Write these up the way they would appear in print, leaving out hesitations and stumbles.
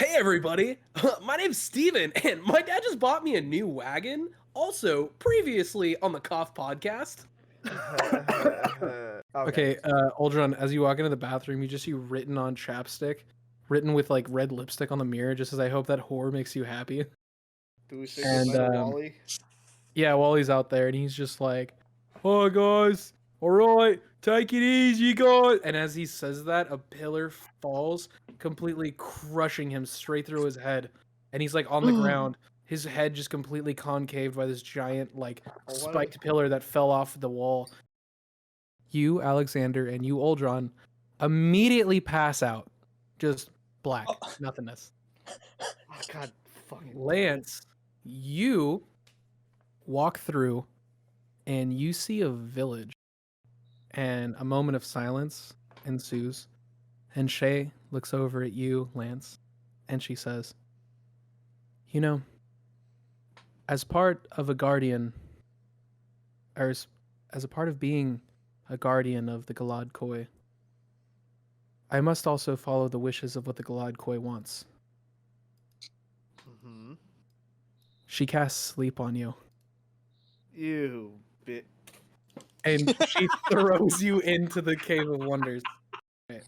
Hey everybody, my name's Steven, and my dad just bought me a new wagon. Also, previously on the K.O.F.T podcast. Okay, Uldron, as you walk into the bathroom, you just see written on chapstick, written with like red lipstick on the mirror, just as I hope that whore makes you happy. Do we say And, goodbye to Wally? Yeah, Wally's out there, and he's just like, "Oh guys, all right, take it easy, guys." And as he says that, a pillar falls, completely crushing him straight through his head, and he's like on the ground, his head just completely concaved by this giant like spiked pillar that fell off the wall. You, Alexander, and you, Uldron, immediately pass out, just black, nothingness. Oh, God, fucking Lance, you walk through and you see a village, and a moment of silence ensues, and Shay looks over at you, Lance, and she says, "You know, as part of a guardian, or as a part of being a guardian of the Galadcoi, I must also follow the wishes of what the Galadcoi wants. Mm-hmm. She casts sleep on you, You bit. and she throws you into the Cave of Wonders." Okay.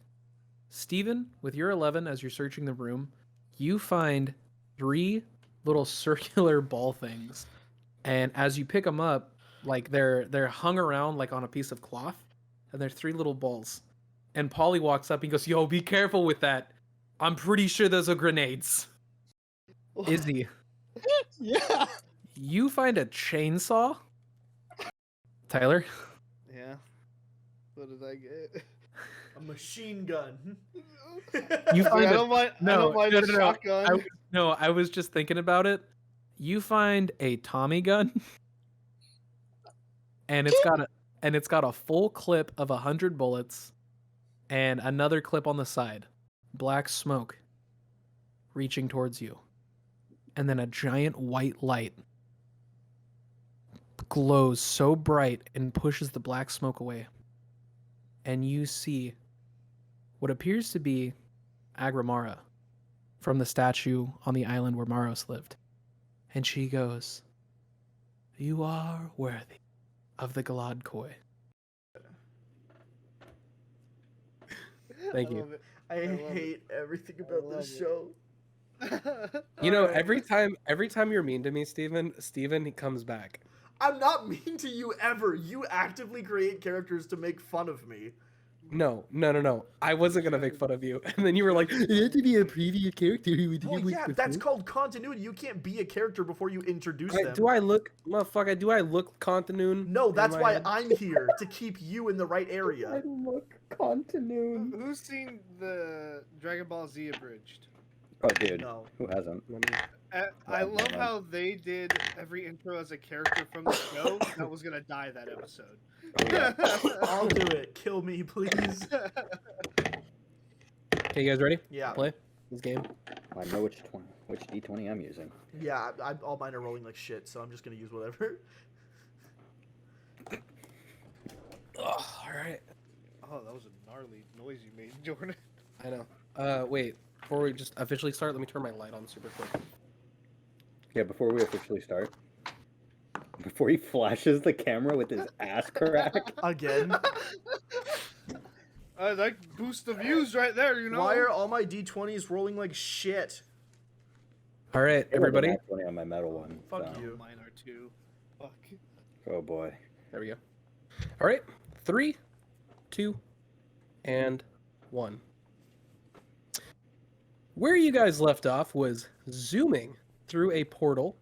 Steven, with your 11, as you're searching the room, you find 3 little circular ball things. And as you pick them up, like they're hung around like on a piece of cloth, and there's 3 little balls. And Polly walks up and goes, "Yo, be careful with that. I'm pretty sure those are grenades." Izzy, Yeah. you find a chainsaw. Tyler, Yeah. What did I get? A machine gun. you find I don't mind. I don't mind a shotgun. I was just thinking about it. You find a Tommy gun, and it's got a full clip of 100 bullets, and another clip on the side. Black smoke reaching towards you, and then a giant white light glows so bright and pushes the black smoke away, and you see what appears to be Agramara from the statue on the island where Maros lived. And she goes, "You are worthy of the Galadcoi." Thank you. I hate everything about this show. You know, every time you're mean to me, Steven, he comes back. I'm not mean to you ever. You actively create characters to make fun of me. No. I wasn't gonna make fun of you, and then you were like, "It had to be a previous character who would." Well, yeah, that's called continuity. You can't be a character before you introduce them. Do I look, motherfucker? Do I look continuity? No, that's why I'm here to keep you in the right area. I look continuity. Who's seen the Dragon Ball Z abridged? Oh, dude. No. Who hasn't? I love how they did every intro as a character from the show that was gonna die that episode. Oh, yeah. I'll do it. Kill me, please. Okay, you guys ready? Yeah. Play this game. I know which D20 I'm using. Yeah, all mine are rolling like shit, so I'm just gonna use whatever. All right. Oh, that was a gnarly noise you made, Jordan. I know. Wait. Before we just officially start, let me turn my light on super quick. Yeah, before we officially start. Before he flashes the camera with his ass crack. Again. That boosts the views right there, you know. Why are all my D20s rolling like shit? All right, everybody. I rolled a nat 20 on my metal one. Fuck so. you. Mine are too. Fuck. Oh boy. There we go. All right. 3, 2, and 1. Where you guys left off was zooming through a portal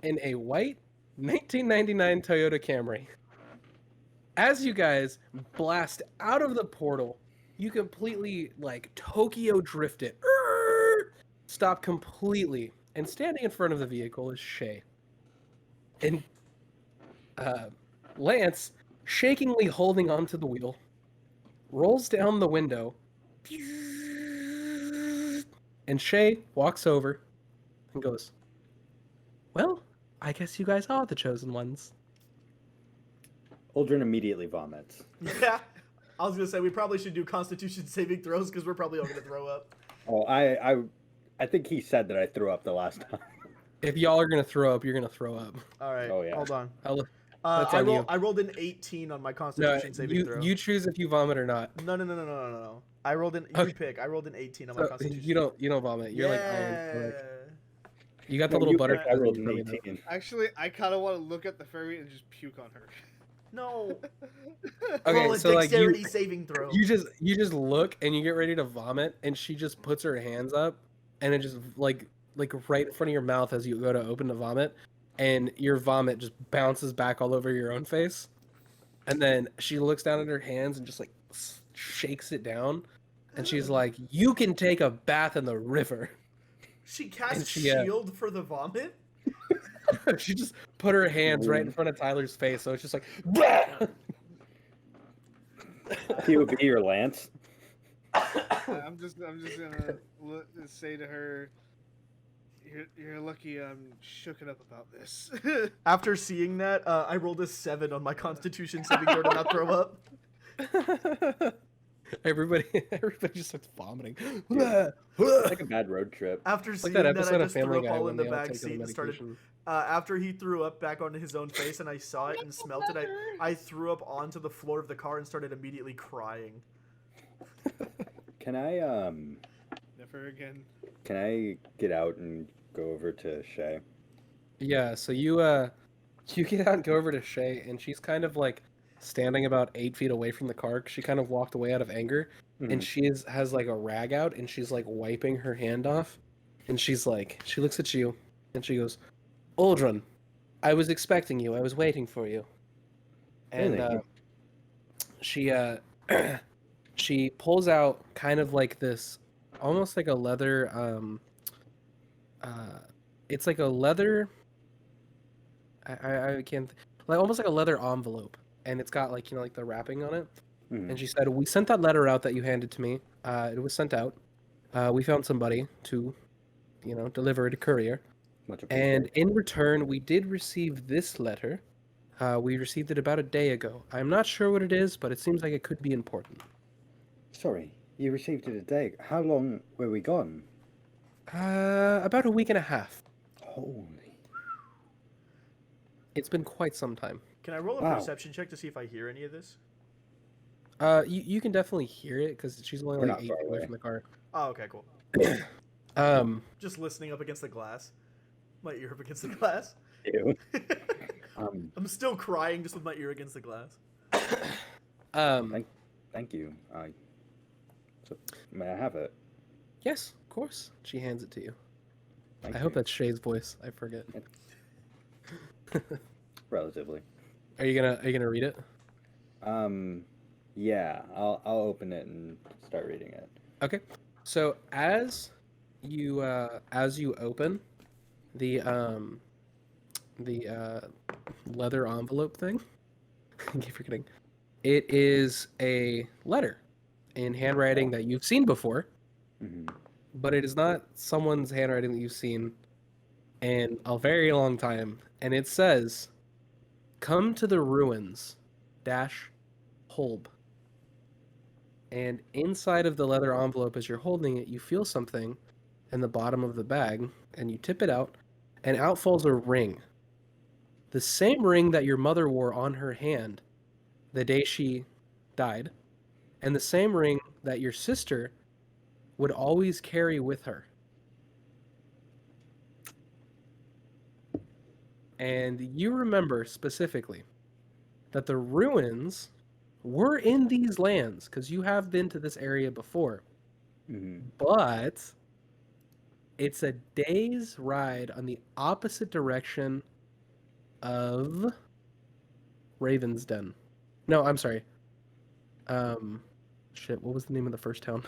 in a white 1999 Toyota Camry. As you guys blast out of the portal, you completely like Tokyo drift it. Stop completely. And standing in front of the vehicle is Shay. And Lance, shakingly holding onto the wheel, rolls down the window. And Shay walks over and goes, "Well, I guess you guys are the chosen ones." Uldren immediately vomits. Yeah. I was gonna say we probably should do Constitution saving throws because we're probably all gonna throw up. Oh, I think he said that I threw up the last time. If y'all are gonna throw up, you're gonna throw up. All right. Oh, yeah. Hold on. That's on you. I rolled an 18 on my No, Constitution saving throw. you choose if you vomit or not. No. I rolled an. Okay. You pick. I rolled an 18 on my So Constitution. you don't vomit. You're like all in, like, you got the No, little you butter. picked, I rolled you an probably know. 18. Actually, I kind of want to look at the fairy and just puke on her. No. Okay, Roll a so like dexterity saving throw. you just look and you get ready to vomit, and she just puts her hands up, and it just like right in front of your mouth as you go to open to vomit, and your vomit just bounces back all over your own face, and then she looks down at her hands and just like shakes it down, and she's like, "You can take a bath in the river." She cast And she, shield for the vomit. She just put her hands right in front of Tyler's face, so it's just like, "Bah!" He would be your lance. I'm just gonna say to her, "You're lucky I'm shooken up about this." After seeing that, I rolled a 7 on my Constitution saving throw to not throw up. Everybody just starts vomiting. It's like a bad road trip. After Like seeing that that, I episode of just threw Family up Guy all when in the they all back take the seat and started. medication. After he threw up back onto his own face and I saw it and smelt it, I threw up onto the floor of the car and started immediately crying. Can I Never again. Can I get out and go over to Shay? Yeah, so you get out and go over to Shay, and she's kind of like standing about 8 feet away from the car. 'Cause she kind of walked away out of anger, and has like a rag out, and she's like wiping her hand off, and she's like, she looks at you, and she goes, "Aldrin, I was expecting you. I was waiting for you." And Really? she she pulls out kind of like this, almost like a leather it's like a leather. I can't, like almost like a leather envelope, and it's got like like the wrapping on it. Mhm. And she said, "We sent that letter out that you handed to me. It was sent out. We found somebody to, deliver it a courier, Much and appreciated. in return, we did receive this letter. We received it about a day ago. I'm not sure what it is, but it seems like it could be important." Sorry, you received it a day. How long were we gone? About a week and a half. Holy. It's been quite some time. Can I roll a Wow. perception check to see if I hear any of this? You can definitely hear it because she's only We're like not 8 far feet away away. from the car. Oh, okay, cool. Just listening up against the glass. My ear up against the glass. Ew. I'm still crying just with my ear against the glass. Thank you. So, may I have it? Yes, of course. She hands it to you. Thank I you. hope that's Shay's voice. I forget. Relatively. Are you gonna read it? Yeah. I'll open it and start reading it. Okay. So as you open the leather envelope thing, I keep forgetting. It is a letter in handwriting that you've seen before, Mhm. but it is not someone's handwriting that you've seen in a very long time. And it says, "Come to the ruins, dash, Holb." And inside of the leather envelope, as you're holding it, you feel something in the bottom of the bag, and you tip it out, and out falls a ring. The same ring that your mother wore on her hand the day she died, and the same ring that your sister would always carry with her. And you remember specifically that the ruins were in these lands because you have been to this area before, Mhm. but it's a day's ride on the opposite direction of Raven's Den. No, I'm sorry. Shit, what was the name of the first town?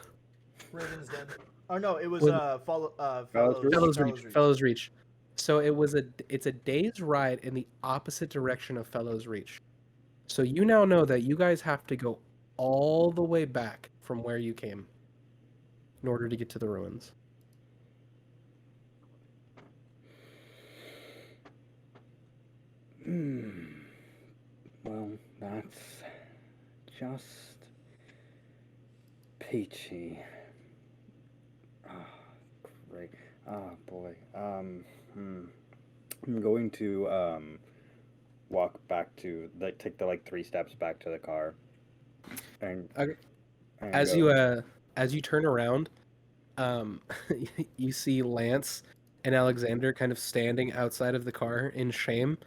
Raven's Den. Oh no, it was When- Fellows Reach? Fellows Reach. So it's a day's ride in the opposite direction of Fellows Reach. So you now know that you guys have to go all the way back from where you came in order to get to the ruins. Well, that's just peachy. Oh, great. Oh boy. I'm going to walk back to like take the like 3 steps back to the car and Okay. and As go. you turn around, um, you see Lance and Alexander kind of standing outside of the car in shame,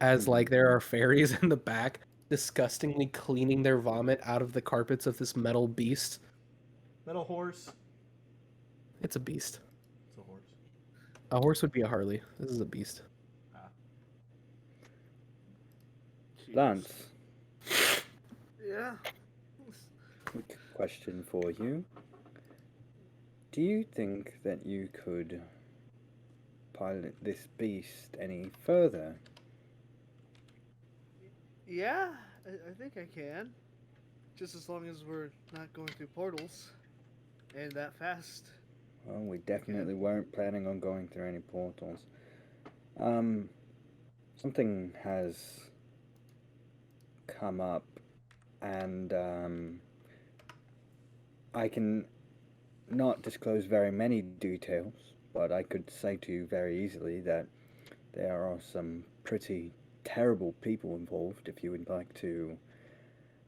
as like there are fairies in the back disgustingly cleaning their vomit out of the carpets of this metal beast. Metal horse. It's a beast. It's a horse. A horse would be a Harley. This is a beast. Ah. Jeez. Lance, Yeah. quick question for you. Do you think that you could pilot this beast any further? Yeah, I think I can. Just as long as we're not going through portals. And that fast. Well, we definitely weren't planning on going through any portals. Something has come up, and I can not disclose very many details, but I could say to you very easily that there are some pretty terrible people involved if you would like to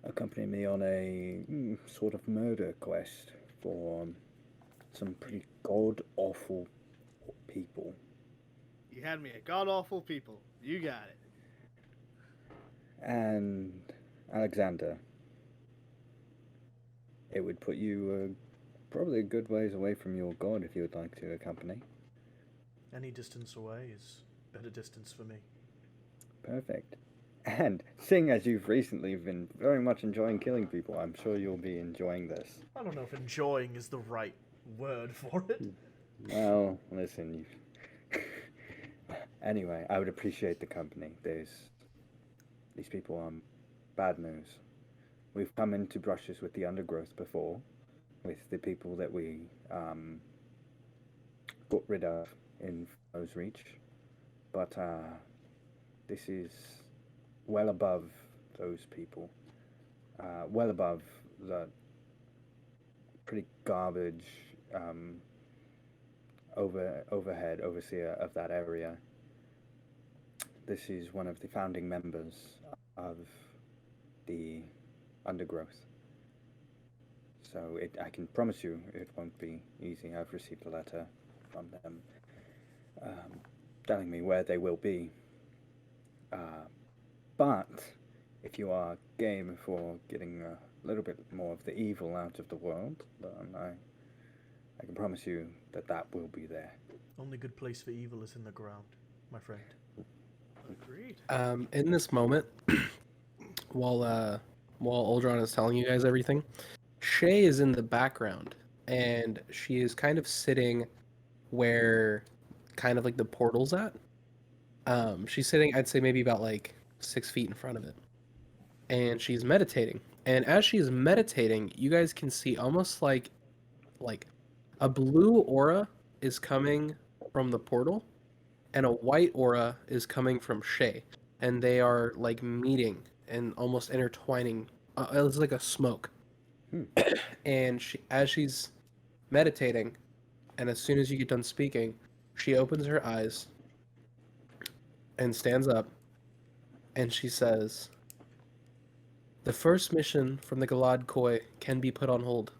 accompany me on a sort of murder quest for some pretty god awful people. You had me at god awful people. You got it. And Alexander, it would put you probably a good ways away from your god if you would like to accompany. Any distance away is better distance for me. Perfect. And seeing as you've recently been very much enjoying killing people, I'm sure you'll be enjoying this. I don't know if enjoying is the right word for it. Well, listen. Anyway, I would appreciate the company. These people are bad news. We've come into brushes with the undergrowth before, with the people that we got rid of in Foe's Reach, but this is well above those people, well above the pretty garbage overseer of that area. This is one of the founding members of the undergrowth. So I can promise you it won't be easy. I've received a letter from them telling me where they will be. But if you are game for getting a little bit more of the evil out of the world, then I can promise you that that will be there. Only good place for evil is in the ground, my friend. Agreed. In this moment, while Uldron is telling you guys everything, Shay is in the background, and she is kind of sitting where kind of like the portal's at. She's sitting, I'd say maybe about like 6 feet in front of it. And she's meditating. And as she's meditating, you guys can see almost like a blue aura is coming from the portal, and a white aura is coming from Shay. And they are like meeting and almost intertwining. It's like a smoke. And as she's meditating, and as soon as you get done speaking, she opens her eyes and stands up, and she says, "The first mission from the Galadcoi can be put on hold.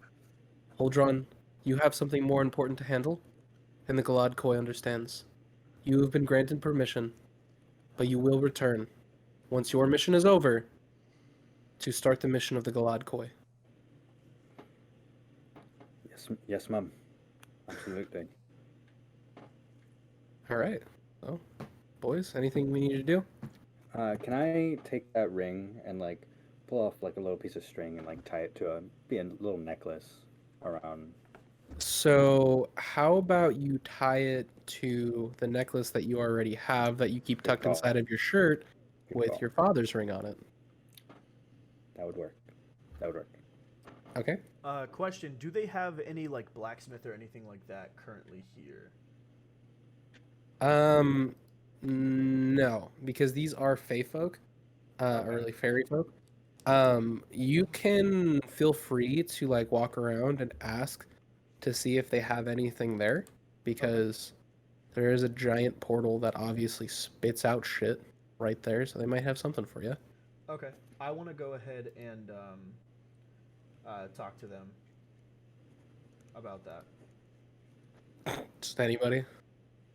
Uldron, you have something more important to handle, and the Galadcoi understands. You have been granted permission, but you will return, once your mission is over, to start the mission of the Galadcoi." Yes, ma'am. Absolutely. All right. Well, boys, anything we need to do? Can I take that ring and like pull off like a little piece of string and like tie it to a little necklace around? So, how about you tie it to the necklace that you already have that you keep tucked call. inside of your shirt Good with call. your father's ring on it? That would work. That would work. Okay. Question: do they have any like blacksmith or anything like that currently here? No, because these are fae folk, or like fairy folk. You can feel free to like walk around and ask to see if they have anything there, because There is a giant portal that obviously spits out shit right there, so they might have something for you. Okay. I want to go ahead and talk to them about that. Just anybody.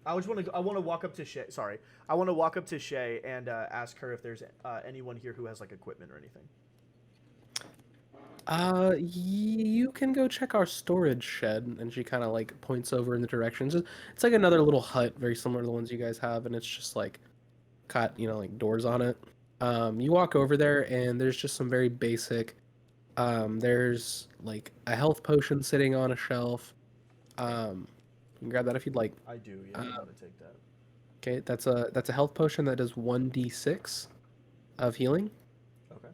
I want to walk up to Shay. Sorry, I want to walk up to Shay and ask her if there's anyone here who has like equipment or anything. You can go check our storage shed, and she kind of like points over in the directions. It's like another little hut, very similar to the ones you guys have, and it's just like got like doors on it. You walk over there, and there's just some very basic. There's like a health potion sitting on a shelf. You can grab that if you'd like. I do. Yeah, I want to take that. Okay, that's a health potion that does 1d6 of healing. Okay.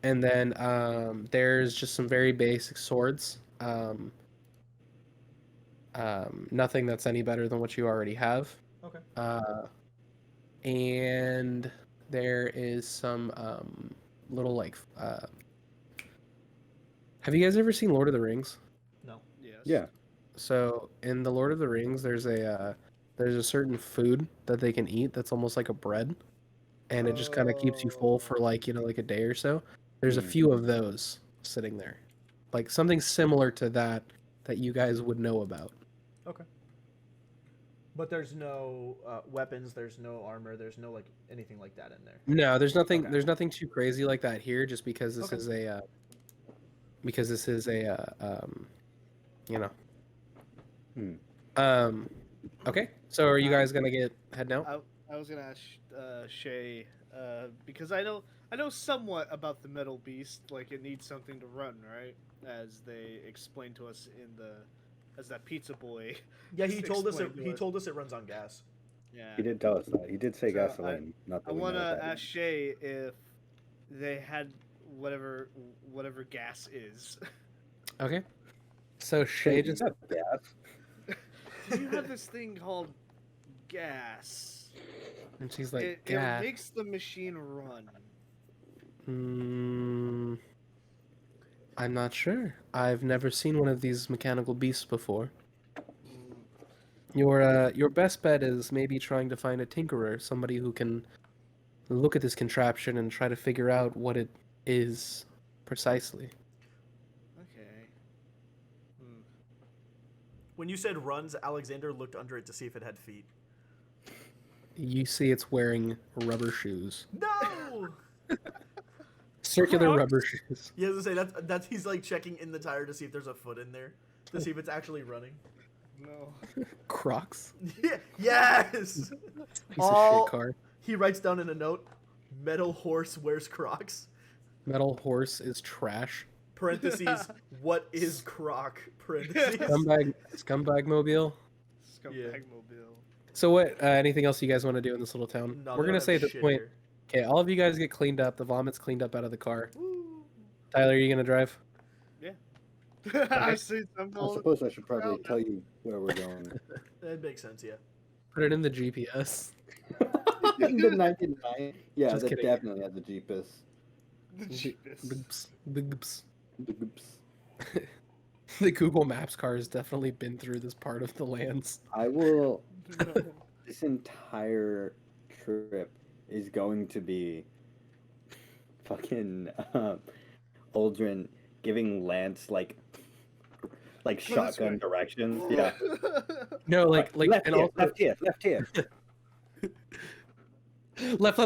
And then there's just some very basic swords. Nothing that's any better than what you already have. Okay. And there is some little like. Have you guys ever seen Lord of the Rings? No. Yes. Yeah. So in the Lord of the Rings, there's a certain food that they can eat that's almost like a bread, and it just kind of keeps you full for like like a day or so. There's a few of those sitting there, like something similar to that you guys would know about. Okay. But there's no weapons. There's no armor. There's no like anything like that in there. No, there's nothing. Okay. There's nothing too crazy like that here. Just because this Okay. is a, you know. Okay. So are you guys gonna head out? I was gonna ask Shay because I know somewhat about the metal beast. Like it needs something to run, right? As they explained to us as that pizza boy. Yeah, he told us explained to us. told us it runs on gas. Yeah. He did tell us that. He did say So gasoline. Not that I we want know to about it. ask Shay if they had whatever gas is. Okay. So Shay just. Is that gas? You have this thing called gas. And she's like, It "God." makes the machine run. I'm not sure. I've never seen one of these mechanical beasts before. Your best bet is maybe trying to find a tinkerer, somebody who can look at this contraption and try to figure out what it is precisely. Okay. When you said runs, Alexander looked under it to see if it had feet. You see it's wearing rubber shoes. No. Circular Crocs? rubber shoes. Yeah, I was gonna say that's he's like checking in the tire to see if there's a foot in there, to see if it's actually running. No. Crocs. Yeah, yes. Piece of shit car. He writes down in a note, "Metal horse wears Crocs." Metal horse is trash. Parentheses. What is Croc? Parentheses. Scumbag mobile. Scumbag mobile. So what? Anything else you guys want to do in this little town? No, We're they gonna don't say at have this shit point. here. Okay, all of you guys get cleaned up. The vomit's cleaned up out of the car. Woo. Tyler, are you gonna drive? I see some I suppose I should probably tell you where we're going. That makes sense. Yeah. Put it in the GPS. The 99. Yeah, Just that kidding. definitely has the Jeepus. the cheapest. Boops, boops. Oops. The Google Maps car has definitely been through this part of the lands. I will. No. This entire trip is going to be fucking Aldrin giving Lance like shotgun directions. Yeah. No, like, left and here, also left here, left here. left.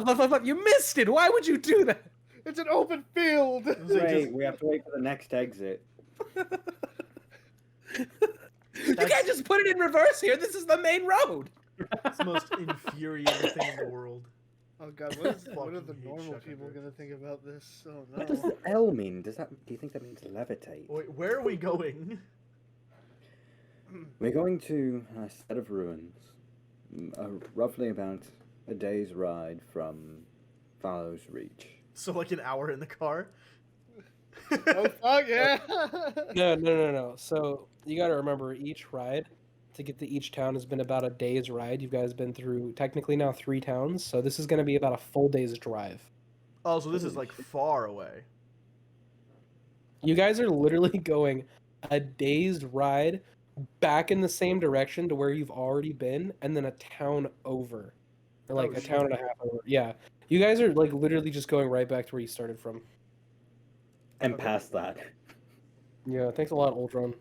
You missed it. Why would you do that? It's an open field. Wait, we have to wait for the next exit. You can't just put it in reverse here. This is the main road. It's the most infuriating thing in the world. Oh god, what are the Fucking hate normal shotgun people dirt. gonna think about this? Oh no. What does the L mean? Do you think that means levitate? Wait, where are we going? We're going to a set of ruins, roughly about a day's ride from Fallow's Reach. So like an hour in the car. Oh fuck yeah! No. So you got to remember, each ride to get to each town has been about a day's ride. You guys been through technically now 3 towns, so this is going to be about a full day's drive. Oh, so this is like far away. You guys are literally going a day's ride back in the same direction to where you've already been, and then a town over, or like Oh, a shit. town and a half over. Yeah, you guys are like literally just going right back to where you started from. And Okay. past that. Yeah, thanks a lot, Ultron.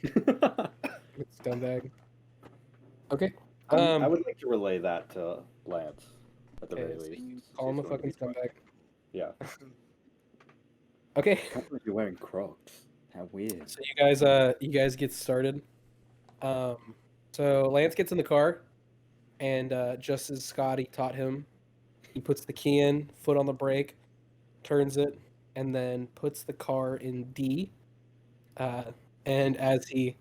Scumbag. Okay. I would like to relay that to Lance, at the Okay, very so least. you since call him he's a going to fucking be scumbag. Yeah. Okay. Can't believe you're wearing Crocs. How weird. So you guys get started. So Lance gets in the car, and just as Scotty taught him, he puts the key in, foot on the brake, turns it, and then puts the car in D. And as he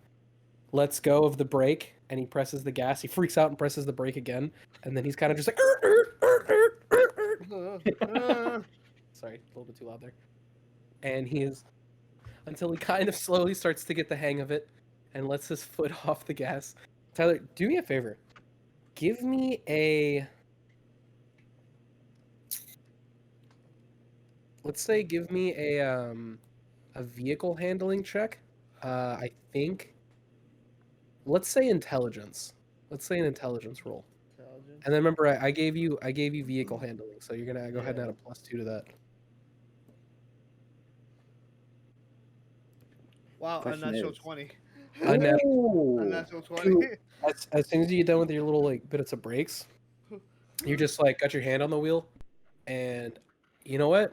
lets go of the brake and he presses the gas, he freaks out and presses the brake again, and then he's kind of just like, sorry, a little bit too loud there. And he is until he kind of slowly starts to get the hang of it and lets his foot off the gas. Tyler, do me a favor. Give me let's say give me a vehicle handling check. I think let's say intelligence. Let's say an intelligence roll. Intelligence. And then remember I gave you vehicle handling, so you're gonna go ahead and add a +2 to that. Wow, Question unnatural is- 20. Ooh. Unnatural 20. As soon as you get done with your little like bits of brakes, you just like got your hand on the wheel, and you know what?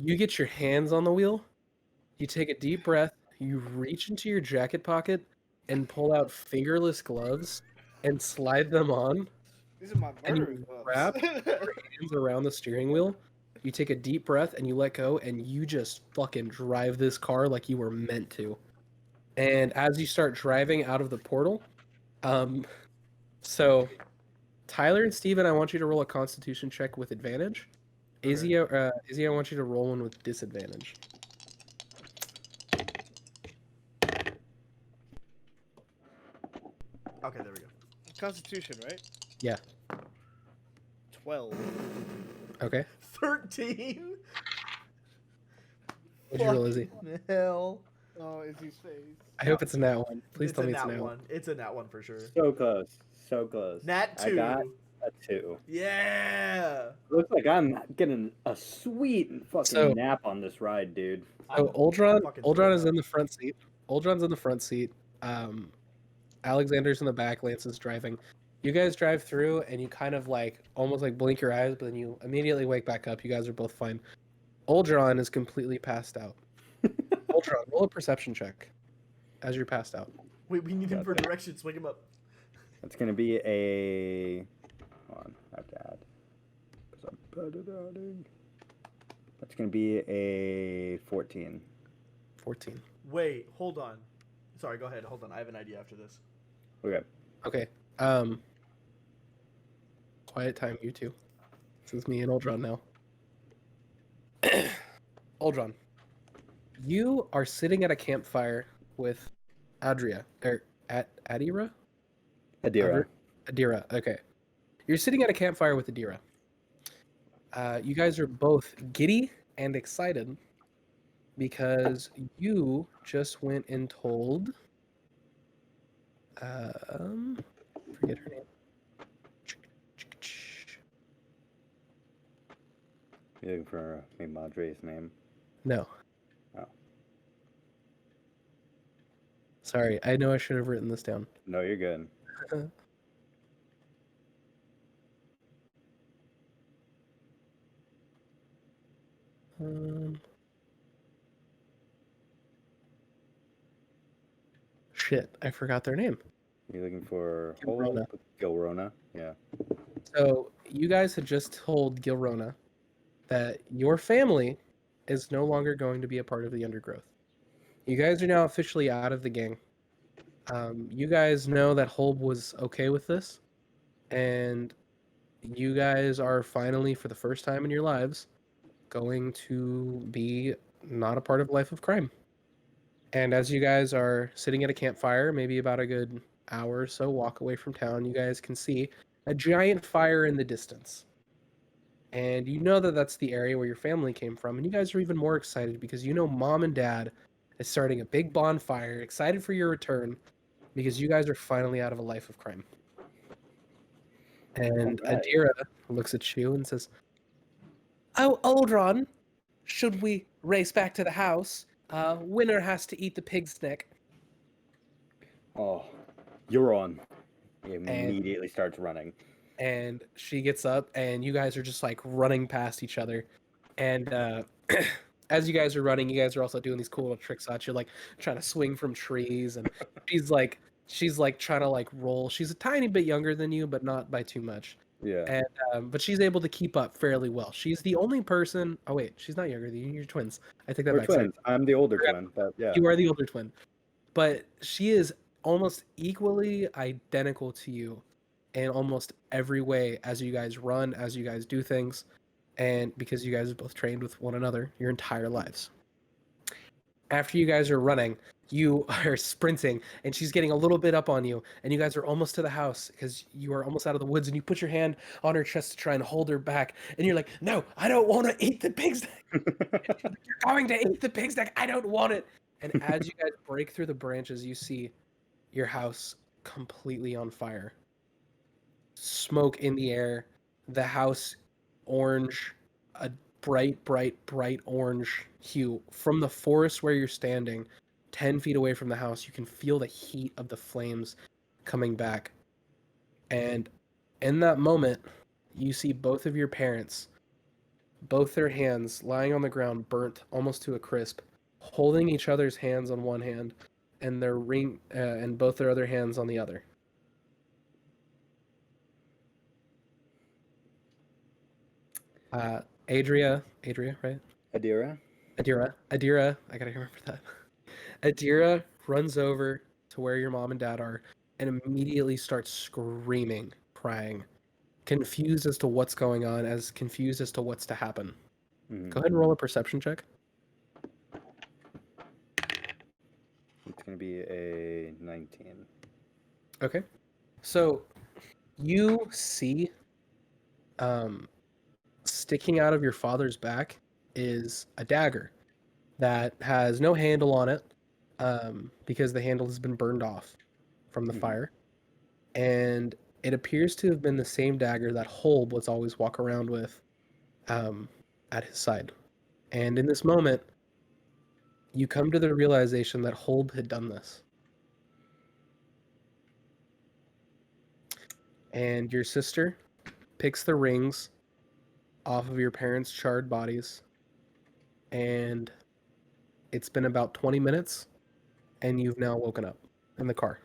You get your hands on the wheel, you take a deep breath, you reach into your jacket pocket and pull out fingerless gloves and slide them on, These are my and murdering you gloves. wrap your hands around the steering wheel. You take a deep breath and you let go, and you just fucking drive this car like you were meant to. And as you start driving out of the portal, so Tyler and Steven, I want you to roll a Constitution check with advantage. Izzy, Izzy, I want you to roll one with disadvantage. Okay, there we go. Constitution, right? Yeah. 12. Okay. 13. What'd you roll, Izzy? Fucking hell. Oh, Izzy's face. I hope it's a nat one. Please It's tell a me it's a nat nat one. one. It's a nat one for sure. So close. So close. Nat 2. I got a 2. Yeah. Looks like I'm getting a sweet fucking So- nap on this ride, dude. So Uldron fucking Uldron thrilled is in out. the front seat. Uldron's in the front seat. Alexander's in the back. Lance is driving. You guys drive through, and you kind of like almost like blink your eyes, but then you immediately wake back up. You guys are both fine. Uldron is completely passed out. Uldron, roll a perception check as you're passed out. Wait, we need him for Gotcha. directions. Wake him up. That's gonna be a. Hold on, I have to add. Because I'm bad at adding. That's gonna be a 14. 14. Wait, hold on. Sorry, go ahead. Hold on. I have an idea after this. Okay. Okay. Quiet time, you two. This is me and Uldron now. Uldron, you are sitting at a campfire with Adria or Adira. Adira. Adira. Okay. You're sitting at a campfire with Adira. You guys are both giddy and excited because you just went and told. Forget her name. You're looking for my Madre's name. No. Oh. Sorry, I know I should have written this down. No, you're good. Shit, I forgot their name. You're looking for Gilrona. Gilrona. Yeah. So you guys had just told Gilrona that your family is no longer going to be a part of the undergrowth. You guys are now officially out of the gang. You guys know that Holb was okay with this, and you guys are finally, for the first time in your lives, going to be not a part of life of crime. And as you guys are sitting at a campfire, maybe about a good hour or so walk away from town, you guys can see a giant fire in the distance. And you know that that's the area where your family came from. And you guys are even more excited because you know mom and dad is starting a big bonfire, excited for your return because you guys are finally out of a life of crime. And Alright. Adira looks at you and says, "Oh, Aldron, should we race back to the house? Winner has to eat the pig's neck." Oh, you're on. He And immediately starts running. and she gets up, and you guys are just like running past each other. And as you guys are running, you guys are also doing these cool little tricks out. You're like trying to swing from trees, and she's like trying to like roll. She's a tiny bit younger than you, but not by too much. Yeah. And but she's able to keep up fairly well. She's the only person. Oh wait, she's not younger than you. You're twins. I take that We're back. Sorry. twins. I'm the older twin, but yeah. You are the older twin, but she is almost equally identical to you in almost every way as you guys run, as you guys do things, and because you guys have both trained with one another your entire lives. After you guys are running, you are sprinting, and she's getting a little bit up on you, and you guys are almost to the house because you are almost out of the woods, and you put your hand on her chest to try and hold her back, and you're like, "No, I don't want to eat the pig's neck. You're going to eat the pig's neck. I don't want it." And as you guys break through the branches, you see your house completely on fire. Smoke in the air, the house orange, a bright orange hue. From the forest where you're standing, 10 feet away from the house, you can feel the heat of the flames coming back. And in that moment, you see both of your parents, both their hands lying on the ground, burnt almost to a crisp, holding each other's hands on one hand and their ring and both their other hands on the other. Adria, right? Adira? Adira, I gotta remember that. Adira runs over to where your mom and dad are and immediately starts screaming, crying, confused as to what's going on, as confused as to what's to happen. Mhm. Go ahead and roll a perception check. It's going to be a 19. Okay. So you see sticking out of your father's back is a dagger that has no handle on it because the handle has been burned off from the Mhm. fire. And it appears to have been the same dagger that Holb was always walk around with at his side. And in this moment, you come to the realization that Holb had done this. And your sister picks the rings off of your parents' charred bodies. And it's been about 20 minutes, and you've now woken up in the car.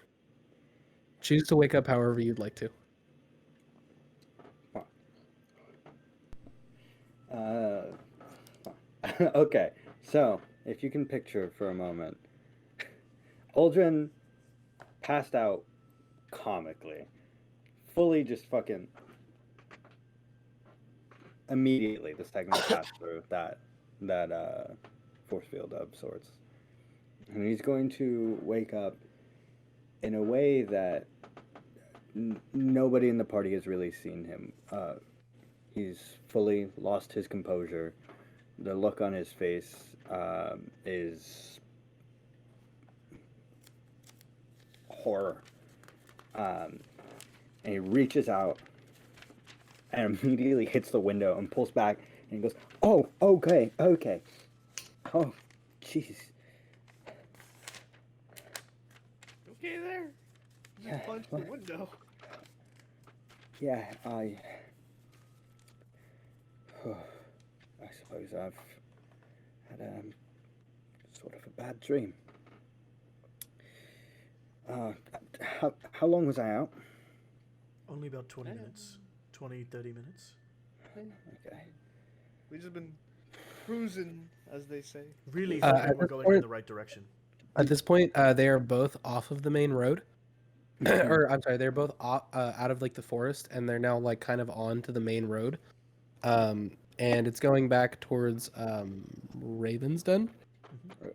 Choose to wake up however you'd like to. Okay, so if you can picture for a moment, Aldrin passed out comically, fully just fucking immediately the second he passed through that force field of sorts, and he's going to wake up in a way that nobody in the party has really seen him. He's fully lost his composure. The look on his face is horror. And he reaches out and immediately hits the window and pulls back and he goes, "Oh, okay. Oh, jeez. Okay there. Yeah, Punch the window. Yeah, I suppose I've had sort of a bad dream. How long was I out? Only about 20 minutes. 20, 30 minutes. Okay. We've just been cruising, as they say. Really At hoping we're this going point- in the right direction. At this point, they are both off of the main road. Or I'm sorry, they're both out of like the forest, and they're now like kind of on to the main road. And it's going back towards Raven's Den. Maybe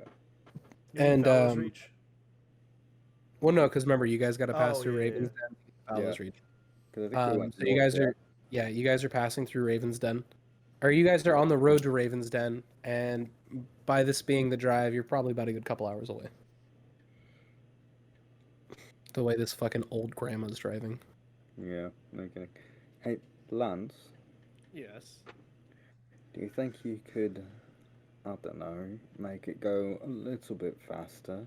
And, Fowler's Reach. Well, no, because remember, you guys got to pass Oh, through yeah, Raven's yeah. Den, Fowler's Yeah. Reach. 'Cause I think we went So you north, guys yeah. are, you guys are passing through Raven's Den, or you guys are on the road to Raven's Den, and by this being the drive, you're probably about a good couple hours away. The way this fucking old grandma's driving. Yeah. Okay. Hey, Lance, Yes. do you think you could, I don't know, make it go a little bit faster?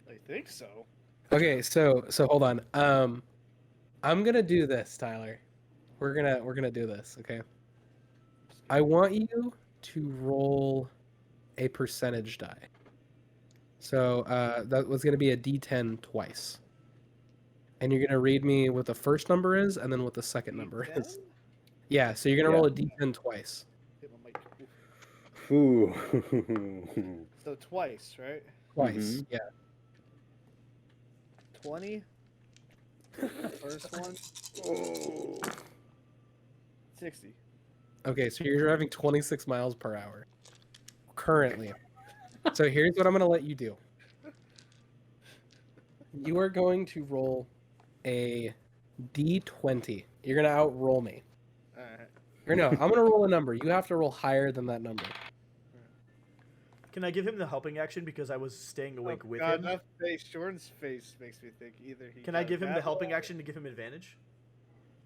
I think so. Okay, so hold on. I'm gonna do this, Tyler. We're gonna do this, okay? I want you to roll a percentage die. So that was gonna be a D10 twice. And you're gonna read me what the first number is and then what the second number D10? is. Yeah, so you're gonna Yeah. roll a D10 twice. Hit my mic. Oof. Ooh. So twice, right? Twice, Mhm. yeah. 20. First one. Oh. 60. Okay, so you're driving 26 miles per hour currently. So here's what I'm gonna let you do. You are going to roll a D20. You're gonna outroll me. Alright. Or no, I'm gonna roll a number. You have to roll higher than that number. Can I give him the helping action because I was staying awake with God, him? that face, Jordan's face makes me think either he. Can I got give him the that helping wrong- action to give him advantage?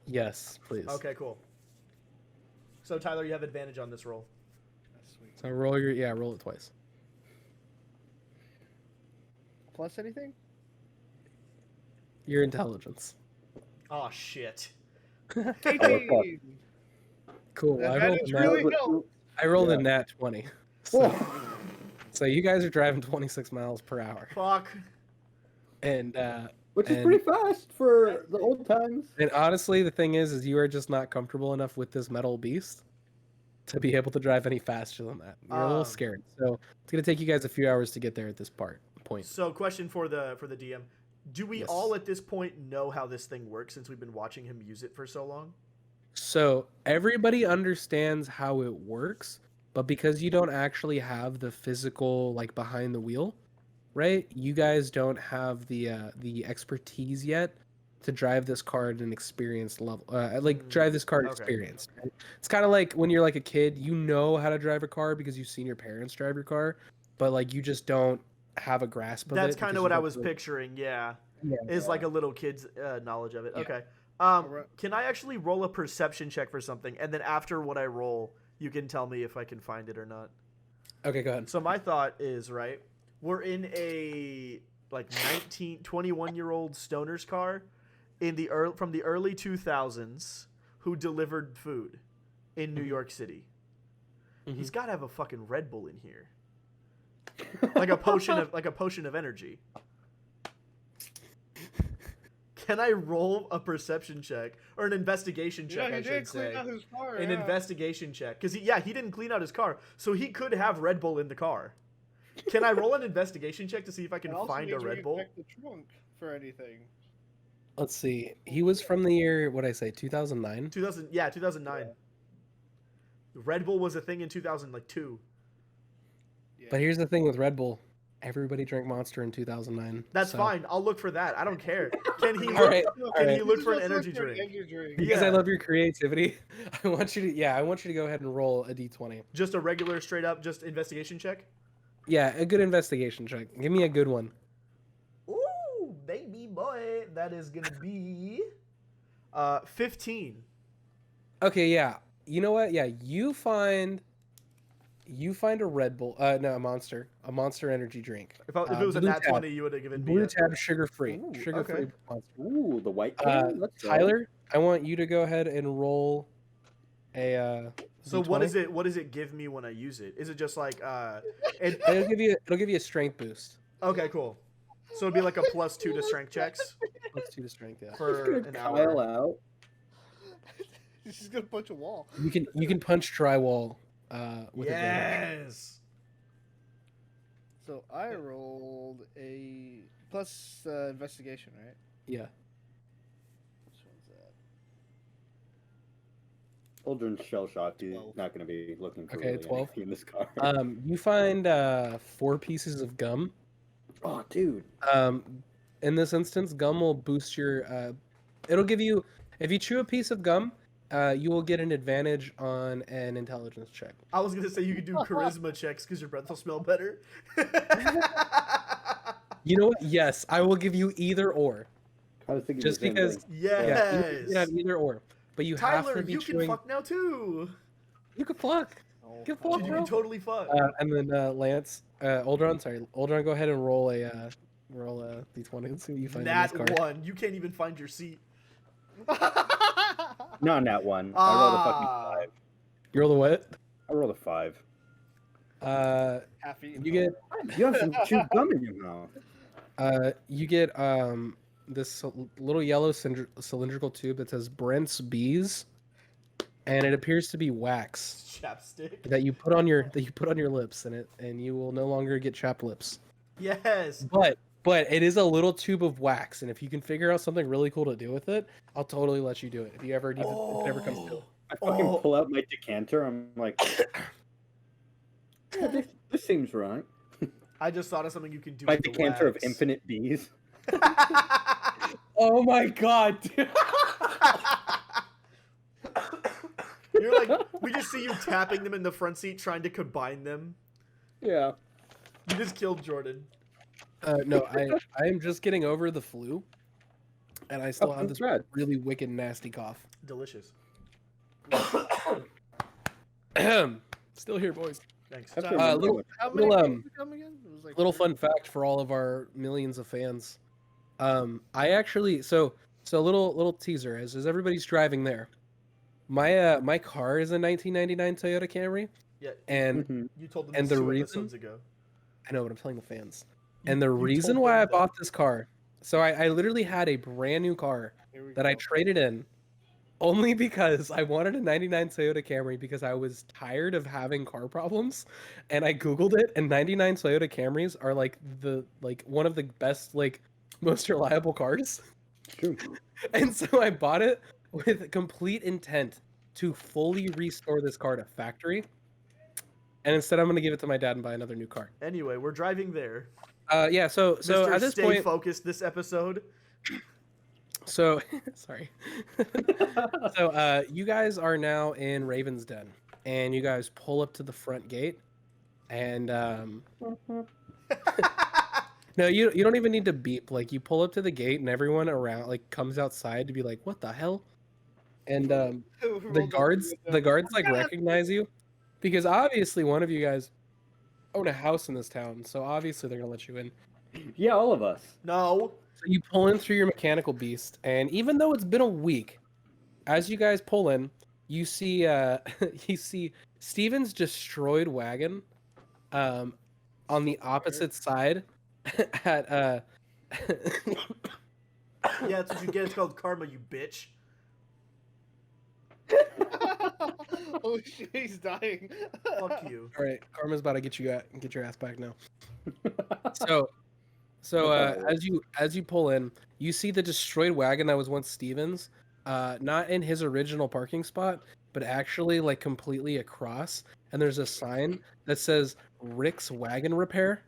Yes, please. Okay, cool. So Tyler, you have advantage on this roll. That's sweet. So roll it twice. Plus anything? Your intelligence. Oh shit. 18. Cool. That I rolled, is a nat, really helped. I rolled a Yeah. nat 20. So you guys are driving 26 miles per hour. Fuck. And Which is And- pretty fast for the old times. and honestly, the thing is you are just not comfortable enough with this metal beast to be able to drive any faster than that. You're a little scared. So it's gonna take you guys a few hours to get there at this point. So question for the DM. Do we Yes. all at this point know how this thing works since we've been watching him use it for so long? So everybody understands how it works, but because you don't actually have the physical like behind the wheel, right? You guys don't have the expertise yet to drive this car at an experienced level. Drive this car Okay. experienced. Right? It's kind of like when you're like a kid, you know how to drive a car because you've seen your parents drive your car, but like you just don't have a grasp of it. That's kind because of what you I don't was really- picturing, yeah. Yeah. Is like a little kid's knowledge of it. Yeah. Okay. Alright. Can I actually roll a perception check for something, and then after what I roll, you can tell me if I can find it or not? Okay, go ahead. So my thought is, right, we're in a like 21-year-old stoner's car in the from the early 2000s who delivered food in New York City. Mhm. He's got to have a fucking Red Bull in here. Like a potion of energy. Can I roll a perception check or an investigation check? Yeah, I he should did clean say out his car. an yeah. investigation check because he didn't clean out his car, so he could have Red Bull in the car. Can I roll an investigation check to see if I can It also find a means we Red can Bull? check the trunk for anything. Let's see. He was from the year, what'd I say, 2009? 2009. Red Bull was a thing in 2002. Yeah. But here's the thing with Red Bull. Everybody drank Monster in 2009. That's so- fine. I'll look for that. I don't care. Can he All look? right. Can he right. look for an Just energy for an drink? energy drink. Because I Yeah. love your creativity, I want you to go ahead and roll a d20. Just a regular, straight up, just investigation check. Yeah, a good investigation check. Give me a good one. Ooh, baby boy, that is gonna be 15. Okay, yeah. You know what? Yeah, you find a Red Bull, no, a Monster energy drink. If it was a Blue nat tab. 20, you would have given me. Blue Tab sugar free. Ooh, Sugar free okay. Monster. Ooh, the white can. Let's go. Tyler, I want you to go ahead and roll a So D20. what is it? What does it give me when I use it? Is it just like It'll give you a strength boost. Okay, cool. So it'd be like a +2 to strength checks Plus 2 to strength, yeah. for Just an gonna Kyle hour. out. He's just gonna punch a wall. You can punch drywall with advantage. Yes. So I rolled a plus investigation, right? Yeah. Which one's that? Aldrin's shell shocked. He's 12. not going to be looking for Okay, really 12. anything in this car. You find 4 pieces of gum. Oh, dude. In this instance, gum will boost your. It'll give you, if you chew a piece of gum, you will get an advantage on an intelligence check. I was gonna say you could do charisma checks because your breath will smell better. You know what? Yes, I will give you either or. I was thinking Just the same because, thing. yeah, you Yes. can have either or, but you have Tyler, to be you can chewing. fuck now too. You can fuck. Oh, Get Dude, fucked, you bro. can totally fuck. And then Lance, Oldron, go ahead and roll a d20 and see what you find in this card. Nat 1. You can't even find your seat. Not that one. I rolled a fucking Ah. 5. You roll the what? I rolled a 5. Half eaten. You get You have some chewed gum in your mouth. you get this little yellow cylindrical tube that says Brent's Bees, and it appears to be wax Chapstick. that you put on your lips, and you will no longer get chapped lips. Yes. But it is a little tube of wax, and if you can figure out something really cool to do with it, I'll totally let you do it. If it ever comes to it. I fucking Oh. pull out my decanter. I'm like, yeah, this seems right. I just thought of something you can do My with the decanter of wax. infinite bees. Oh my god, dude. You're like, we just see you tapping them in the front seat, trying to combine them. Yeah. You just killed Jordan. No, I am just getting over the flu, and I still have this bad. really wicked nasty cough. Delicious. Still here, boys. Thanks. That's So, a little- how many little, games come again? It was like Little 30? fun fact for all of our millions of fans. I actually so a little teaser as everybody's driving there. My car is a 1999 Toyota Camry, Yeah, and Mhm. you told them And this the 2 reason- episodes ago. I know what I'm telling the fans. You- And the you reason told why them I that. bought this car, so I literally had a brand new car Here we that I go. traded in only because I wanted a 99 Toyota Camry because I was tired of having car problems, and I googled it, and 99 Toyota Camrys are like one of the best, like, most reliable cars. True. And so I bought it with complete intent to fully restore this car to factory. And instead, I'm going to give it to my dad and buy another new car. Anyway, we're driving there. Yeah. So Mr. at this Stay point, focused this episode. so sorry. So you guys are now in Raven's Den, and you guys pull up to the front gate, and no, you don't even need to beep. Like, you pull up to the gate, and everyone around like comes outside to be like, "What the hell?" And the guards like recognize you because obviously one of you guys own a house in this town, so obviously they're gonna let you in. Yeah, all of us. No. So you pull in through your mechanical beast, and even though it's been a week, as you guys pull in, you see you see Steven's destroyed wagon on the opposite side at Yeah, that's what you get. It's called karma, you bitch. Oh shit, he's dying. Fuck you. All right, Karma's about to get your ass back now. So as you pull in, you see the destroyed wagon that was once Steven's, not in his original parking spot, but actually like completely across. And there's a sign that says Rick's Wagon Repair.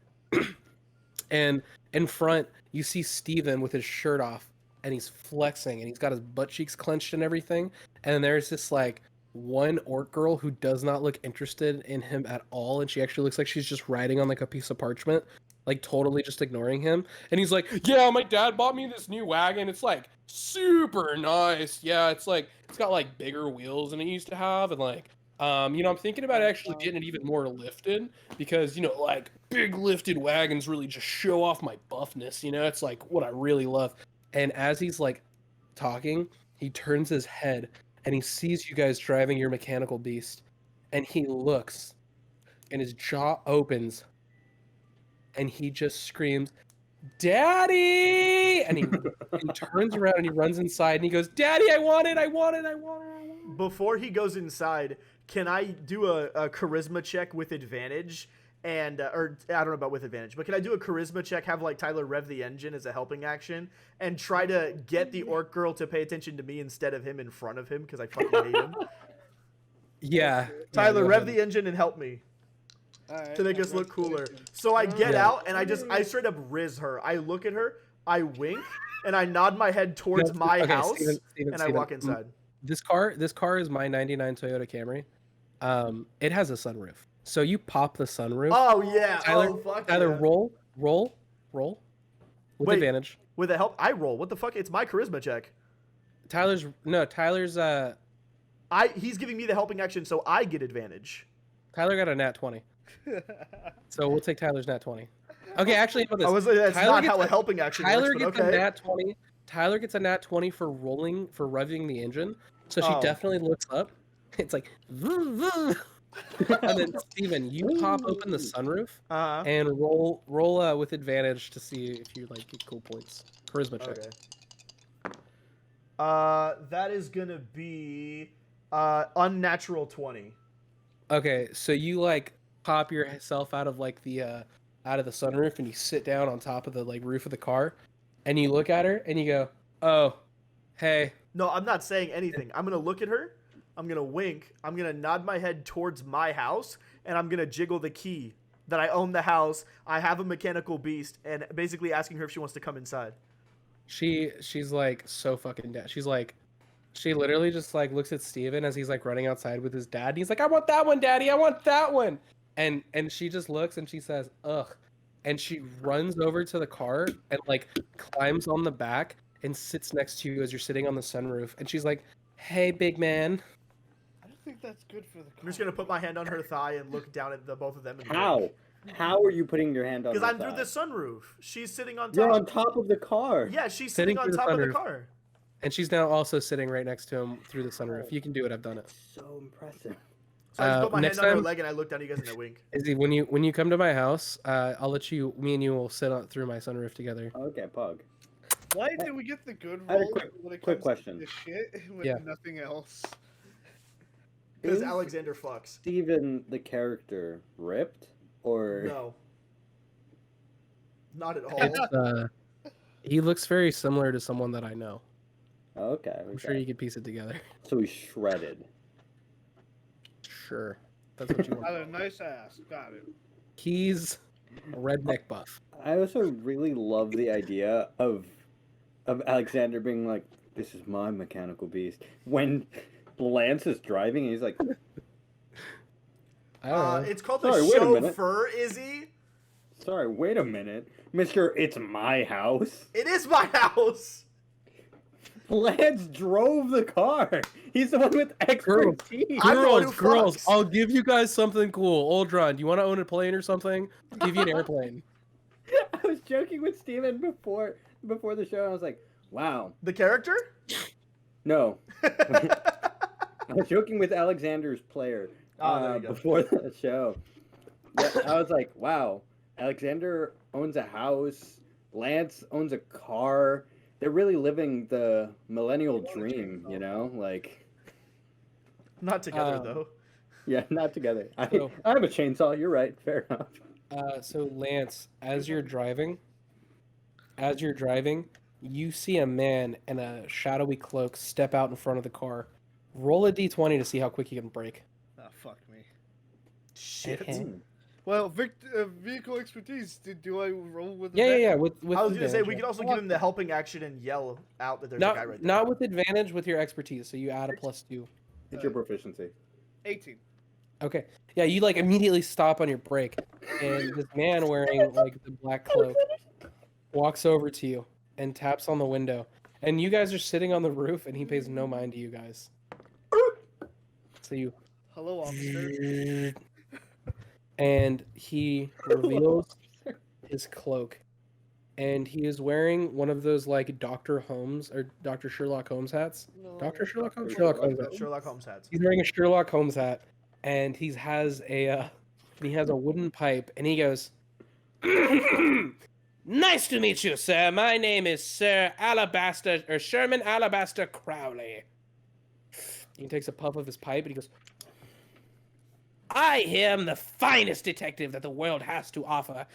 And in front, you see Steven with his shirt off, and he's flexing, and he's got his butt cheeks clenched and everything. And there's this like one orc girl who does not look interested in him at all, and she actually looks like she's just writing on like a piece of parchment, like totally just ignoring him. And he's like, "Yeah, my dad bought me this new wagon. It's like super nice. Yeah, it's got like bigger wheels than it used to have, and like I'm thinking about actually getting it even more lifted because, like big lifted wagons really just show off my buffness. It's like what I really love." And as he's like talking, he turns his head and he sees you guys driving your mechanical beast, and he looks and his jaw opens and he just screams, "Daddy!" And he turns around and he runs inside and he goes, "Daddy, I want it, I want it, I want it, I want it." Before he goes inside, can I do a charisma check with advantage? And or I don't know about with advantage, but can I do a charisma check? Have like Tyler rev the engine as a helping action, and try to get the orc girl to pay attention to me instead of him in front of him because I fucking hate him. Yeah. Tyler, go rev ahead. the engine and help me Alright, to make us I'm look ready. cooler. So I get Yeah. out and I straight up riz her. I look at her, I wink, and I nod my head towards No, my okay, house, Steven, and I walk inside. This car is my '99 Toyota Camry. It has a sunroof, so you pop the sunroof. Oh yeah. Tyler, Oh fuck Tyler, yeah. roll with Wait. advantage. With the help, I roll. What the fuck? It's my charisma check. Tyler's He's giving me the helping action, so I get advantage. Tyler got a nat 20, so we'll take Tyler's nat 20. Okay, actually, how about I this? was like, that's Tyler not gets how a a- helping action Tyler works, but gets a okay. nat 20. Tyler gets a nat 20 for revving the engine. So she Oh. definitely looks up. It's like, vroom, vroom. And then Steven, you pop open the sunroof Uh-huh. and roll with advantage to see if you like get cool points. Charisma check. Okay. That is gonna be unnatural 20. Okay, so you like pop yourself out of like the out of the sunroof and you sit down on top of the like roof of the car, and you look at her and you go, "Oh, hey." No, I'm not saying anything. I'm gonna look at her. I'm gonna wink. I'm gonna nod my head towards my house, and I'm gonna jiggle the key that I own the house. I have a mechanical beast, and basically asking her if she wants to come inside. She's like so fucking dead. She's like, she literally just like looks at Steven as he's like running outside with his dad. And he's like, "I want that one, Daddy. I want that one." And she just looks and she says, "Ugh," and she runs over to the car and like climbs on the back and sits next to you as you're sitting on the sunroof. And she's like, "Hey, big man." I don't think that's good for the car. I'm just gonna put my hand on her thigh and look down at the both of them. How? How are you putting your hand on? Because her I'm through thigh? the sunroof. She's sitting on top. You're on top of the car. Yeah, she's Sitting sitting on through the top of the sunroof. car. And she's now also sitting right next to him through the sunroof. You can do it. I've done it. So impressive. So I just put my next hand on her time- leg and I look down at you guys and I wink. Izzy, when you come to my house, I'll let you. Me and you will sit on through my sunroof together. Okay, Pug. Why did we get the good I had a roll when it quick comes question. to this shit with Yeah. nothing else? Because Is Alexander fucks. Steven the character ripped or No. Not at all. It's, he looks very similar to someone that I know. Okay, I'm sure you could piece it together. So he's shredded. Sure, that's what you Got want. a nice ass. Got it. He's a redneck buff. I also really love the idea of Alexander being like, "This is my mechanical beast." When Lance is driving, and he's like, I don't know. It's called Sorry, the wait a minute. chauffeur, Izzy. "Sorry, wait a minute, Mister. It's my house." It is my house. Lance drove the car. He's the one with expertise. I'm the one who Girls, fucks. I'll give you guys something cool. Oldron, do you want to own a plane or something? I'll give you an airplane. I was joking with Steven before the show. I was like, "Wow, The character? no." I was joking with Alexander's player There you go. before the show. Yeah, I was like, "Wow, Alexander owns a house. Lance owns a car. They're really living the millennial dream, you know? Like, Not together though. yeah, not together. So- I have a chainsaw. You're right. Fair enough." So Lance, as you're driving, you see a man in a shadowy cloak step out in front of the car. Roll a d20 to see how quick you can brake. Ah, fuck me. Shit. Okay. Well, vehicle expertise. Do I roll with? Yeah. With I was gonna say advantage, we yeah. could also give him the helping action and yell out that there's a guy right there. Not with advantage, with your expertise. So you add a +2. It's your proficiency. 18. Okay. Yeah, you like immediately stop on your brake, and this man wearing like the black cloak walks over to you and taps on the window. And you guys are sitting on the roof, and he pays no mind to you guys. So you Hello, officer. and he reveals his cloak, and he is wearing one of those like Dr. Holmes or Dr. Sherlock Holmes hats. Dr. Sherlock Holmes. Sherlock Holmes hat. Sherlock Holmes hats. He's wearing a Sherlock Holmes hat, and he has a wooden pipe, and he goes, "Nice to meet you, sir. My name is Sir Alabaster or Sherman Alabaster Crowley." He takes a puff of his pipe, and he goes, "I am the finest detective that the world has to offer.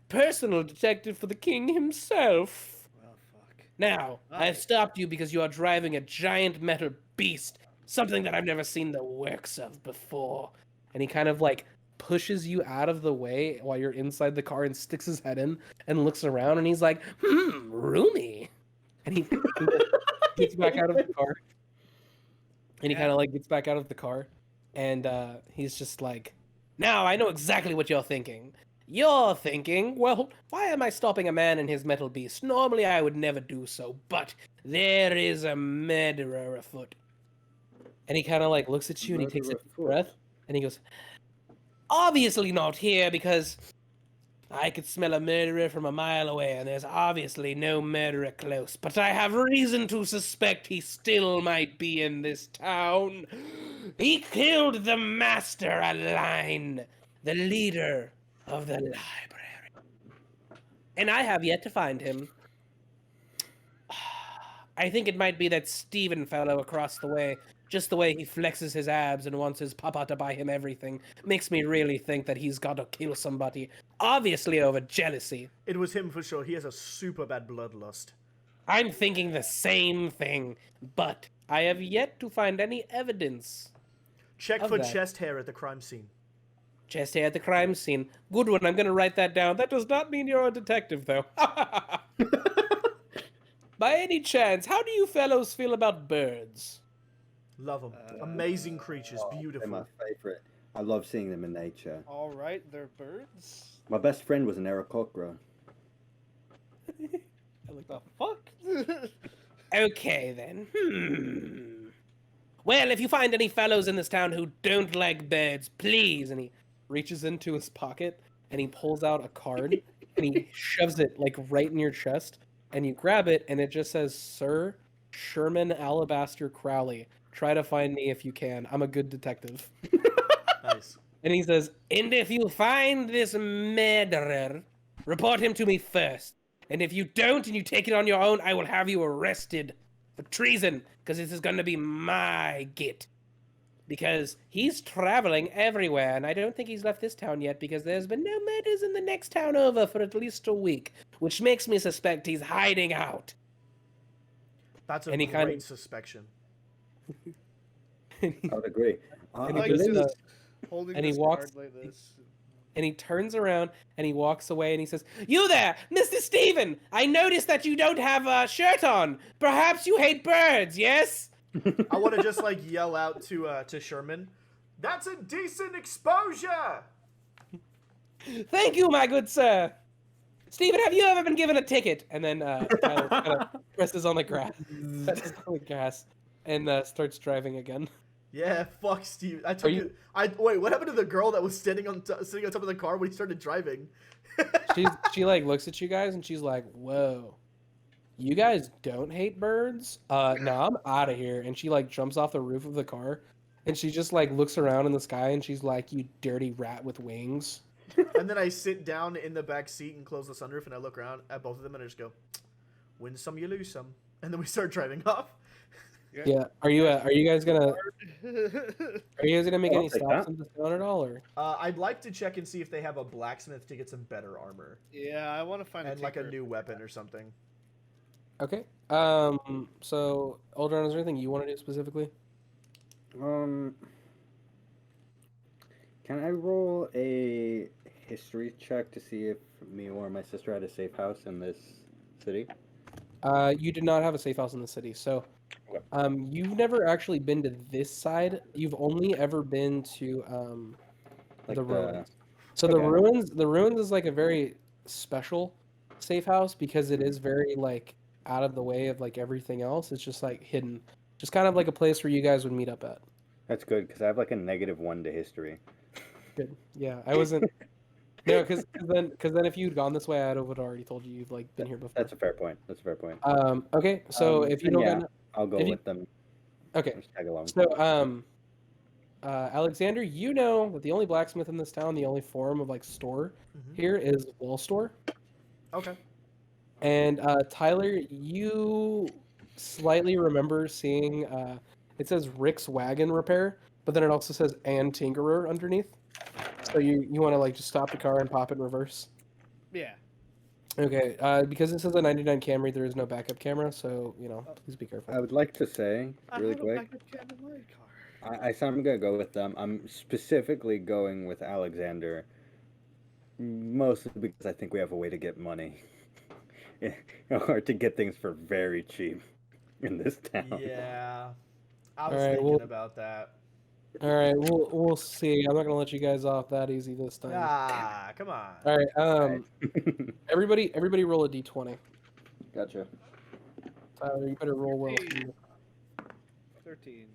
Personal detective for the king himself. Well, fuck. Now, I've stopped you because you are driving a giant metal beast, something that I've never seen the works of before." And he kind of like pushes you out of the way while you're inside the car and sticks his head in and looks around, and he's like, roomy. And he gets back out of the car. And he Yeah. kind of like gets back out of the car, and he's just like, "Now I know exactly what you're thinking. You're thinking, well, why am I stopping a man and his metal beast? Normally I would never do so, but there is a murderer afoot." And he kind of like looks at you and he takes a Murderer deep afoot. breath, and he goes, "Obviously not here because I could smell a murderer from a mile away, and there's obviously no murderer close. But I have reason to suspect he still might be in this town. He killed the master Align, the leader of the library. And I have yet to find him. I think it might be that Steven fellow across the way. Just the way he flexes his abs and wants his papa to buy him everything makes me really think that he's got to kill somebody. Obviously over jealousy. It was him for sure. He has a super bad bloodlust. I'm thinking the same thing, but I have yet to find any evidence. Check Of for that. chest hair at the crime scene. Chest hair at the crime scene. Good one, I'm gonna write that down. That does not mean you're a detective, though. By any chance, how do you fellows feel about birds? Love them. Amazing creatures. They're Beautiful. my favorite. I love seeing them in nature. All right, they're birds. My best friend was an Aarakocra. The fuck? Okay, then. Well, if you find any fellows in this town who don't like birds, please. And he reaches into his pocket and he pulls out a card and he shoves it like right in your chest. And you grab it and it just says, "Sir Sherman Alabaster Crowley. Try to find me if you can. I'm a good detective." Nice. And he says, "And if you find this murderer, report him to me first. And if you don't and you take it on your own, I will have you arrested for treason, because this is going to be my git. Because he's traveling everywhere, and I don't think he's left this town yet, because there's been no murders in the next town over for at least a week, which makes me suspect he's hiding out." That's a And he great kind of- suspicion. And he, I would agree. I And he Like goes, believe just holding and he this walks- card like this. and he turns around and he walks away and he says, "You there, Mr. Steven! I noticed that you don't have a shirt on. Perhaps you hate birds, yes?" I want to just like yell out to Sherman. That's a decent exposure. "Thank you, my good sir. Steven, have you ever been given a ticket?" And then Tyler kind of presses on the grass, and starts driving again. Yeah, fuck Steve. I took you- it. Wait. What happened to the girl that was sitting on top of the car when he started driving? She like looks at you guys and she's like, "Whoa, you guys don't hate birds? No, I'm out of here." And she like jumps off the roof of the car, and she just like looks around in the sky and she's like, "You dirty rat with wings." And then I sit down in the back seat and close the sunroof, and I look around at both of them and I just go, "Win some, you lose some." And then we start driving off. Yeah. Are you guys gonna make I'll any take stops that. in this town at all, or? I'd like to check and see if they have a blacksmith to get some better armor Yeah, I want to find and like a tinker. new weapon or something. Okay. So Aldron, is there anything you want to do specifically? Can I roll a history check to see if me or my sister had a safe house in this city? You did not have a safe house in the city, so Okay. you've never actually been to this side. You've only ever been to Like the the- ruins. So okay. the ruins is like a very special safe house because it is very like out of the way of like everything else. It's just like hidden, just kind of like a place where you guys would meet up at. That's good because I have like a -1 to history. Good. Yeah, I wasn't. No, because then if you'd gone this way, I would have already told you you've like been here before. That's a fair point. That's a fair point. Okay. So if you then don't yeah, I'll go if you- with them. okay. Just tag along. So Alexander, you know that the only blacksmith in this town, the only form of like store Mhm. here is wall store. Okay. And Tyler, you slightly remember seeing it says Rick's Wagon Repair, but then it also says and Tinkerer underneath. So you want to like just stop the car and pop it in reverse. Yeah. Okay, because it says a 99 Camry, there is no backup camera, so please be careful. I would like to say I really had a quick. backup cam in my car. I said I'm gonna go with them. I'm specifically going with Alexander, mostly because I think we have a way to get money, or to get things for very cheap in this town. Yeah. I All was right, thinking about that. All right, we'll see. I'm not gonna let you guys off that easy this time. Ah, come on. All right, Right. everybody roll a d20. Gotcha. Tyler, you better roll well. 13. 13.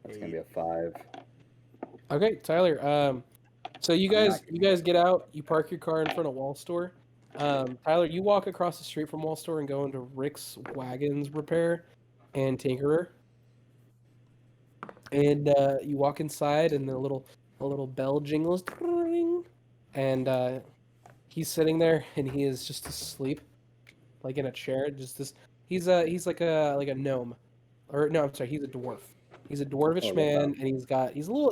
That's gonna be a 5. Okay, Tyler. So you I'm not guys get out. You park your car in front of Wall Store. Tyler, you walk across the street from Wall Store and go into Rick's Wagons Repair and Tinkerer. And you walk inside, and a little bell jingles, and he's sitting there, and he is just asleep, like in a chair. Just this. He's like a gnome, or no, I'm sorry, he's a dwarf. He's a dwarvish Oh, I love man, that. and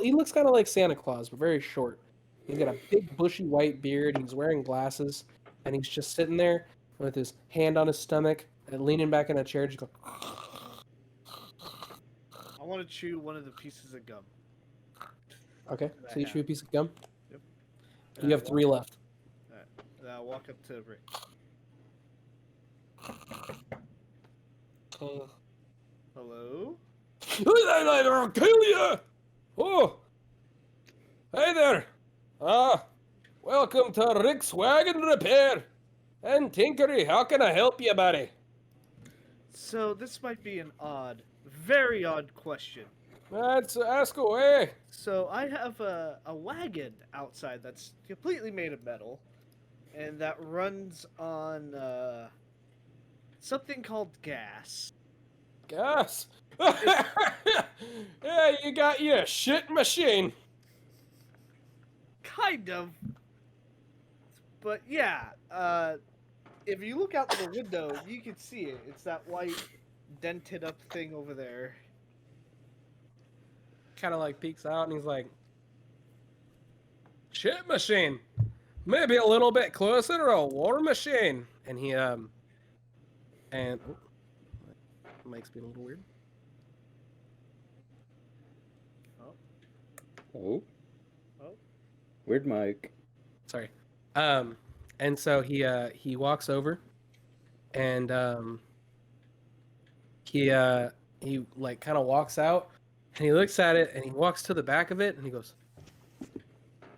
he looks kind of like Santa Claus, but very short. He's got a big bushy white beard. He's wearing glasses, and he's just sitting there with his hand on his stomach and leaning back in a chair, just going. I want to chew one of the pieces of gum. Okay, that so you I chew a have. piece of gum. Yep. You have 3 left. Alright. Then I walk up to Rick. Hello? I'll kill you! Oh, hey there! Welcome to Rick's Wagon Repair and Tinkery. How can I help you, buddy? So this might be an very odd question. Let's ask away. So I have a wagon outside that's completely made of metal, and that runs on something called gas. Gas. Yeah, you got your shit machine. Kind of. But yeah, if you look out the window, you can see it. It's that white, dented up thing over there. Kind of like peeks out and he's like, shit machine. Maybe a little bit closer to a war machine. And he, and, oh, mic's being a little weird. Oh. Oh. Weird mic. Sorry. And so he walks over and, he like kind of walks out and he looks at it and he walks to the back of it and he goes,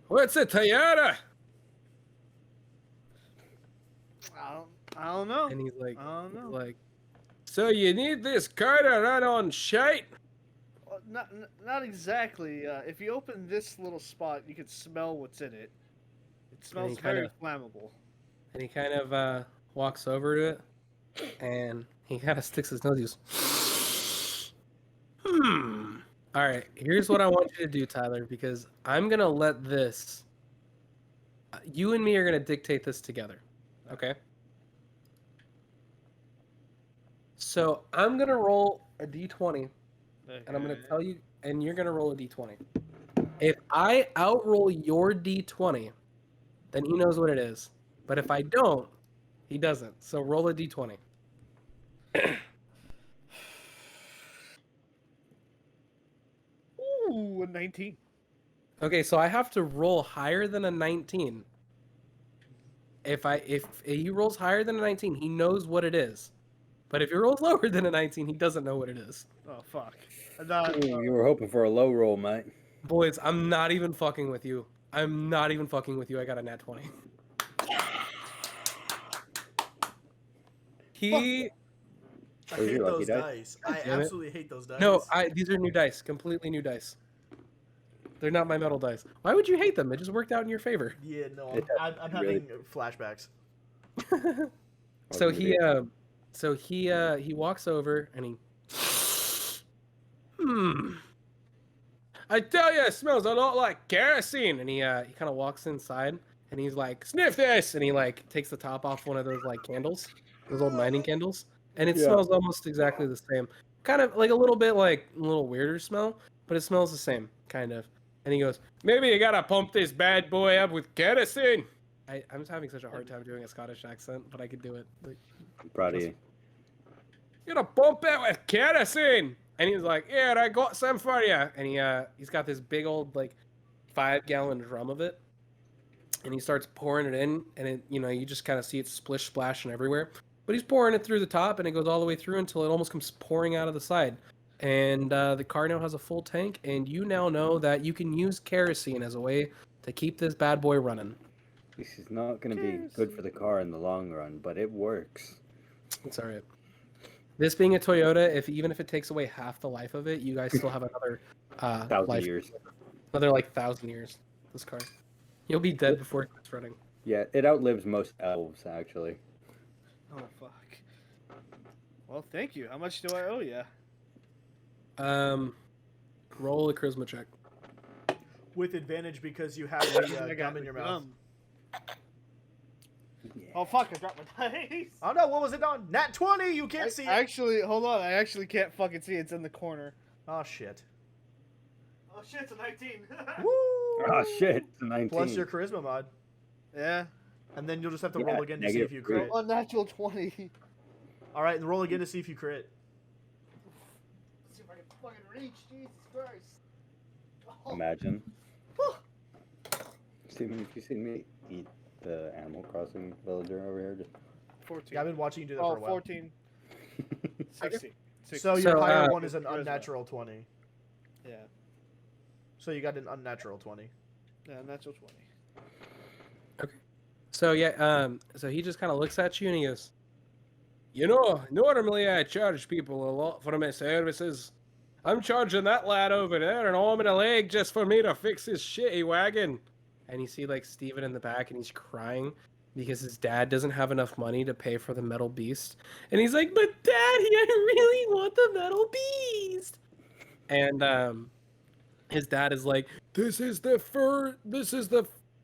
what's a Toyota? I don't know. And he's like, I don't know. like, so you need this car to run on shite? Well, not exactly. If you open this little spot, you can smell what's in it. It smells very flammable. And he kind of walks over to it and he kind of sticks his nose. He goes, all right, here's what I want you to do, Tyler, because I'm going to let this, you and me are going to dictate this together. Okay? So I'm going to roll a d20 and I'm going to tell you, and you're going to roll a d20. If I outroll your d20, then he knows what it is. But if I don't, he doesn't. So roll a d20. Ooh, a 19. Okay, so I have to roll higher than a 19. If he rolls higher than a 19, he knows what it is. But if he rolls lower than a 19, he doesn't know what it is. Oh, fuck. Ooh, you were hoping for a low roll, mate. Boys, I'm not even fucking with you. I'm not even fucking with you. I got a nat 20. He... I Those are hate lucky those dice. dice. I damn it. absolutely hate those dice. No, these are new dice. Completely new dice. They're not my metal dice. Why would you hate them? It just worked out in your favor. Yeah, no, It I'm having flashbacks. So he walks over and he... I tell you, it smells a lot like kerosene. And he kind of walks inside and he's like, sniff this. And he like takes the top off one of those like candles, those old mining candles. And it smells almost exactly the same. Kind of like a little bit like a little weirder smell, but it smells the same, kind of. And he goes, maybe you gotta pump this bad boy up with kerosene. I'm just having such a hard time doing a Scottish accent, but I could do it. Like, I'm proud of you. you gotta pump it with kerosene. And he's like, yeah, I got some for you. And he's got this big old like 5-gallon drum of it. And he starts pouring it in, and it, you just kind of see it splish splashing everywhere. But he's pouring it through the top, and it goes all the way through until it almost comes pouring out of the side. and the car now has a full tank, and you now know that you can use kerosene as a way to keep this bad boy running. This is not going to be good for the car in the long run, but it works. It's all right. This being a Toyota, even if it takes away half the life of it, you guys still have another 1,000 years. another like 1,000 years. This car, you'll be dead before it quits running. Yeah, it outlives most elves, actually. Oh fuck. Well, thank you. How much do I owe you? Roll a charisma check. With advantage because you have the gum in your mouth. Yeah. Oh fuck! I dropped my dice. Oh no, what was it on? Nat 20! You can't see it! Actually, hold on. I actually can't fucking see it. It's in the corner. Oh shit. Oh shit! It's a 19. Woo! Oh shit, it's a 19. Plus your charisma mod. Yeah. And then you'll just have to Yeah, roll again to see if you crit. Unnatural 20. Alright, and roll again to see if you crit. Let's see if I can fucking reach. Jesus Christ. Oh. Imagine. Steven, if you see me eat the Animal Crossing villager over here, just 14. Yeah, I've been watching you do that Oh, for a while. 14. 16. So your higher So, one is an charisma. unnatural 20. Yeah. So you got an unnatural 20. Yeah, natural 20. So yeah, so he just kind of looks at you and he goes, "You know, normally I charge people a lot for my services. I'm charging that lad over there an arm and a leg just for me to fix his shitty wagon." And you see like Steven in the back and he's crying because his dad doesn't have enough money to pay for the metal beast. And he's like, "But Daddy, I really want the metal beast." And his dad is like, "This is the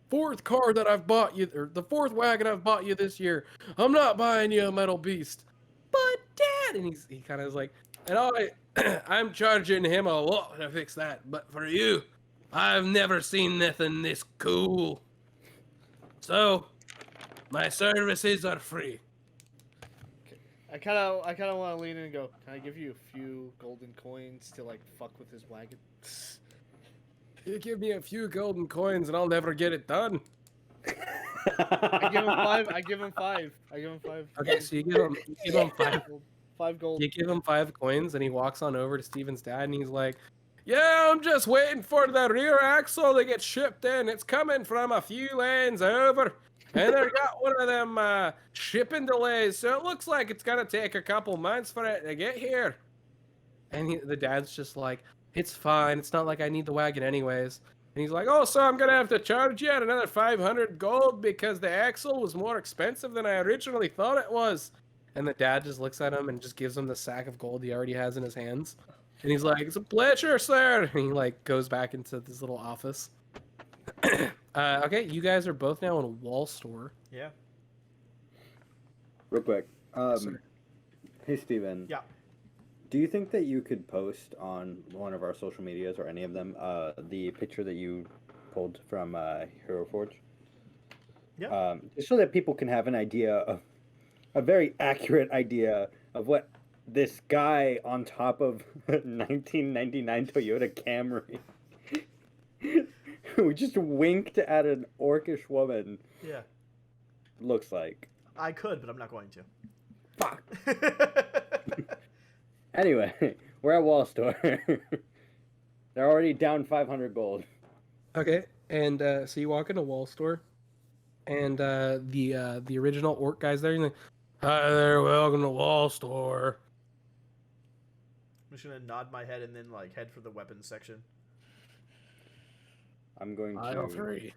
fourth car that I've bought you, or the fourth wagon I've bought you this year. I'm not buying you a metal beast." "But Dad," and he kind of is like, "And I'm charging him a lot to fix that. But for you, I've never seen nothing this cool. So my services are free." I kind of want to lean in and go, "Can I give you a few golden coins to like fuck with his wagon?" "You give me a few golden coins and I'll never get it done." I give him 5. I give him 5. Okay, so you give him 5. 5 gold. You give him 5 coins, and he walks on over to Steven's dad, and he's like, "Yeah, I'm just waiting for the rear axle to get shipped in. It's coming from a few lanes over, and they got one of them shipping delays, so it looks like it's gonna take a couple months for it to get here." And the dad's just like, "It's fine. It's not like I need the wagon anyways." And he's like, "Oh, so I'm gonna have to charge you another 500 gold because the axle was more expensive than I originally thought it was." And the dad just looks at him and just gives him the sack of gold he already has in his hands. And he's like, "It's a pleasure, sir." And he like goes back into this little office. Okay, you guys are both now in a wall store. Yeah. Real quick. Sorry. Hey, Steven. Yeah. Do you think that you could post on one of our social medias or any of them the picture that you pulled from Hero Forge? Yeah. Just so that people can have an idea of a very accurate idea of what this guy on top of 1999 Toyota Camry who just winked at an orcish woman Yeah. looks like. I could, but I'm not going to. Fuck. Anyway, we're at Wall Store. They're already down 500 gold. Okay, and so you walk into wall store, and the original orc guy's there. And like, "Hi there, welcome to wall store." I'm just gonna nod my head and then like head for the weapons section. I'm going Aisle to. 3.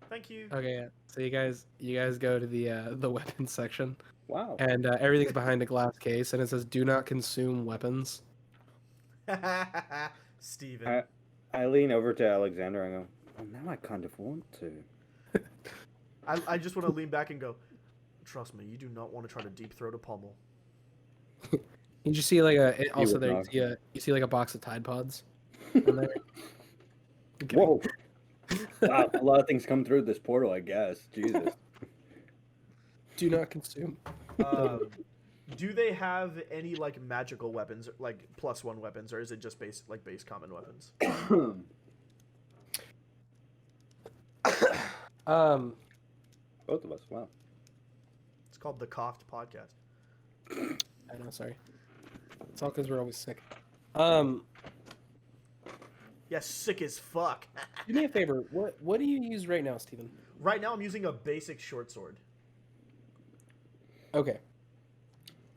Thank you. Okay, yeah. So you guys go to the weapons section, Wow. and everything's behind a glass case, and it says "Do not consume weapons." Steven. I lean over to Alexander and go, "Well, now I kind of want to." I just want to lean back and go, "Trust me, you do not want to try to deep throat a pommel." You just see like also would there not. you see like a box of Tide Pods. In there. Okay. Whoa. Wow, a lot of things come through this portal, I guess. Jesus. Do not consume. Do they have any like magical weapons, like +1 weapons, or is it just base common weapons? Both of us, wow. It's called the K.O.F.T. podcast. I know, sorry. It's all because we're always sick. Yeah, sick as fuck. Do me a favor. What do you use right now, Steven? Right now, I'm using a basic short sword. Okay.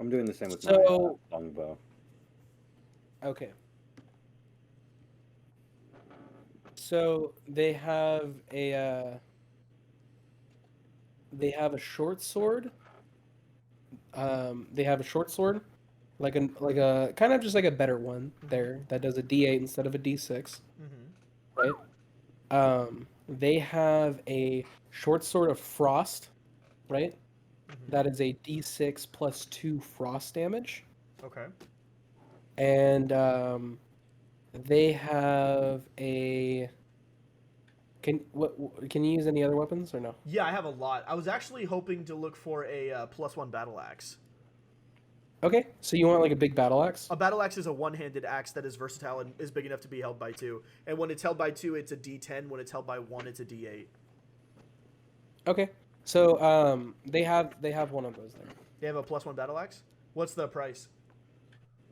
I'm doing the same with So- my longbow. Okay. So they have a short sword. They have a short sword, like a kind of just like a better one there that does a D8 instead of a D6, Mm-hmm. right? They have a short sword of frost, right? Mm-hmm. That is a D6 plus 2 frost damage, Okay. and they have a. Can you use any other weapons or no? Yeah, I have a lot. I was actually hoping to look for a +1 battle axe. Okay, so you want like a big battle axe? A battle axe is a one-handed axe that is versatile and is big enough to be held by 2. And when it's held by 2, it's a D10. When it's held by 1, it's a D8. Okay, so they have one of those there. They have a +1 battle axe. What's the price?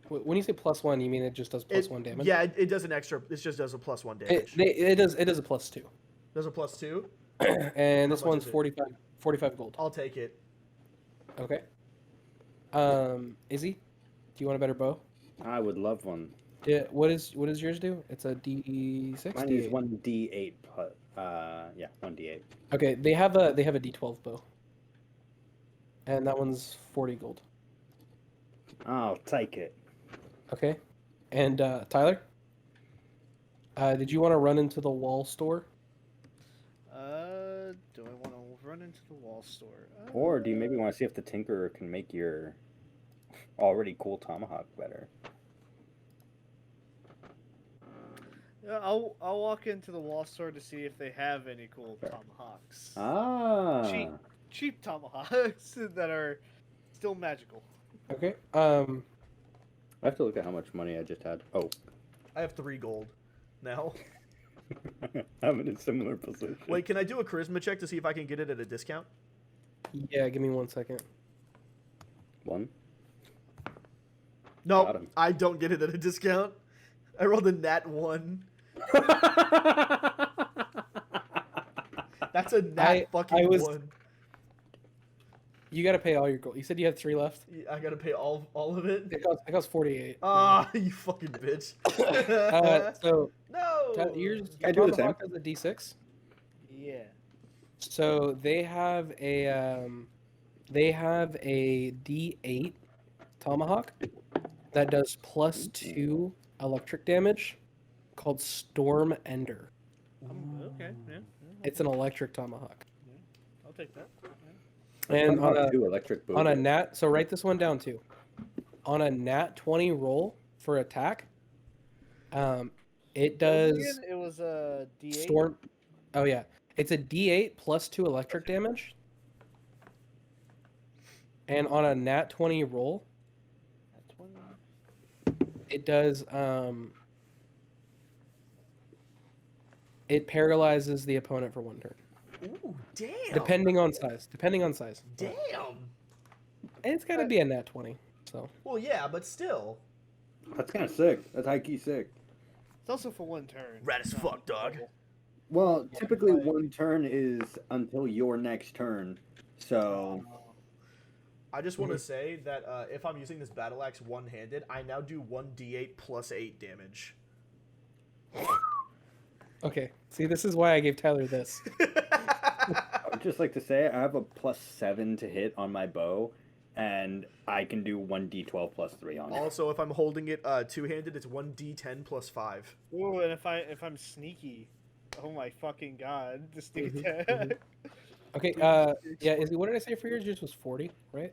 When you say +1, you mean it just does +1 damage? Yeah, it does an extra. It just does a +1 It, damage. it does a +2, Does a +2. and this much one's is it? 45 gold. I'll take it. Okay. Izzy, do you want a better bow? I would love one. Yeah. What does yours do? It's a D6. Mine is 1d8 plus. Yeah, 1d8. Okay, they have a D12 bow, and that one's 40 gold. I'll take it. Okay, and Tyler, did you want to run into the wall store? Do I want to run into the wall store? Or do you maybe want to see if the Tinkerer can make your already cool tomahawk better? Yeah, I'll walk into the wall store to see if they have any cool Fair. tomahawks. Ah. Cheap tomahawks that are still magical. Okay. I have to look at how much money I just had. Oh. I have 3 gold now. I'm in a similar position. Wait, can I do a charisma check to see if I can get it at a discount? Yeah, give me 1 second. One. No, Got him. I don't get it at a discount. I rolled a nat 1. That's a nat fucking 1. You got to pay all your gold. You said you had 3 left. I gotta pay all of it. It costs 48. Ah, you fucking bitch. So No. yours I do the tomahawk has a D6. Yeah. So they have a D8 tomahawk that does +2 electric damage called Storm Ender. Okay. Yeah. It's an electric tomahawk. I'll take that. And on a, 2 electric bow. on a nat, so write this one down too. On a nat 20 roll for attack, it does It was a D8. storm. Oh yeah, it's a D8 +2 electric damage. And on a nat 20 roll, That's one. it does it paralyzes the opponent for 1 turn. Ooh, damn. Depending on size. Damn. And it's got to be a nat 20. So Well, yeah, but still. That's kind of sick. That's high key sick. It's also for 1 turn. Rat as Not fuck, dog. double. Well, typically 1 turn is until your next turn. So I just want to say that if I'm using this battle axe one-handed, I now do 1d8 plus 8 damage. okay. See, this is why I gave Tyler this. I would just like to say I have a +7 to hit on my bow, and I can do 1d12 plus 3 on it. Also, if I'm holding it two-handed, it's 1d10 plus 5. Ooh, and if I'm sneaky, oh my fucking god, the sneak Mhm, attack. Okay, yeah, what did I say for yours? Yours was 40, right?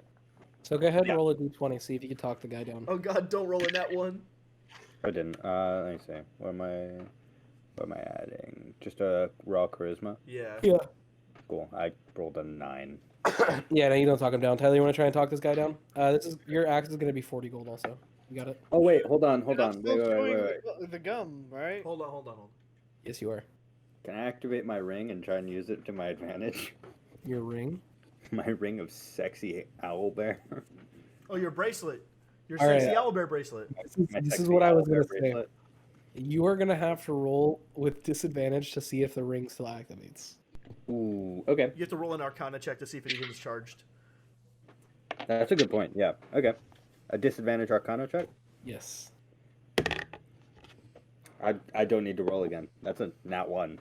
So go ahead and Yeah. roll a d20, see if you can talk the guy down. Oh god, don't roll in that one. I didn't. Let me see. What am I adding? Just a raw charisma? Yeah. Yeah. Cool. I rolled a 9. Yeah, no, you don't talk him down. Tyler, you want to try and talk this guy down? Your axe is going to be 40 gold also. You got it? Oh, wait. Hold on. And I'm Wait. still doing the gum, right? Hold on. Yes, you are. Can I activate my ring and try and use it to my advantage? Your ring? My ring of sexy owlbear? Oh, your bracelet. Your All sexy right. owlbear bracelet. This is what I was gonna say. You are gonna have to roll with disadvantage to see if the ring still activates. Ooh, okay. You have to roll an Arcana check to see if it even is charged. That's a good point. Yeah. Okay. A disadvantage Arcana check. Yes. I don't need to roll again. That's a nat 1.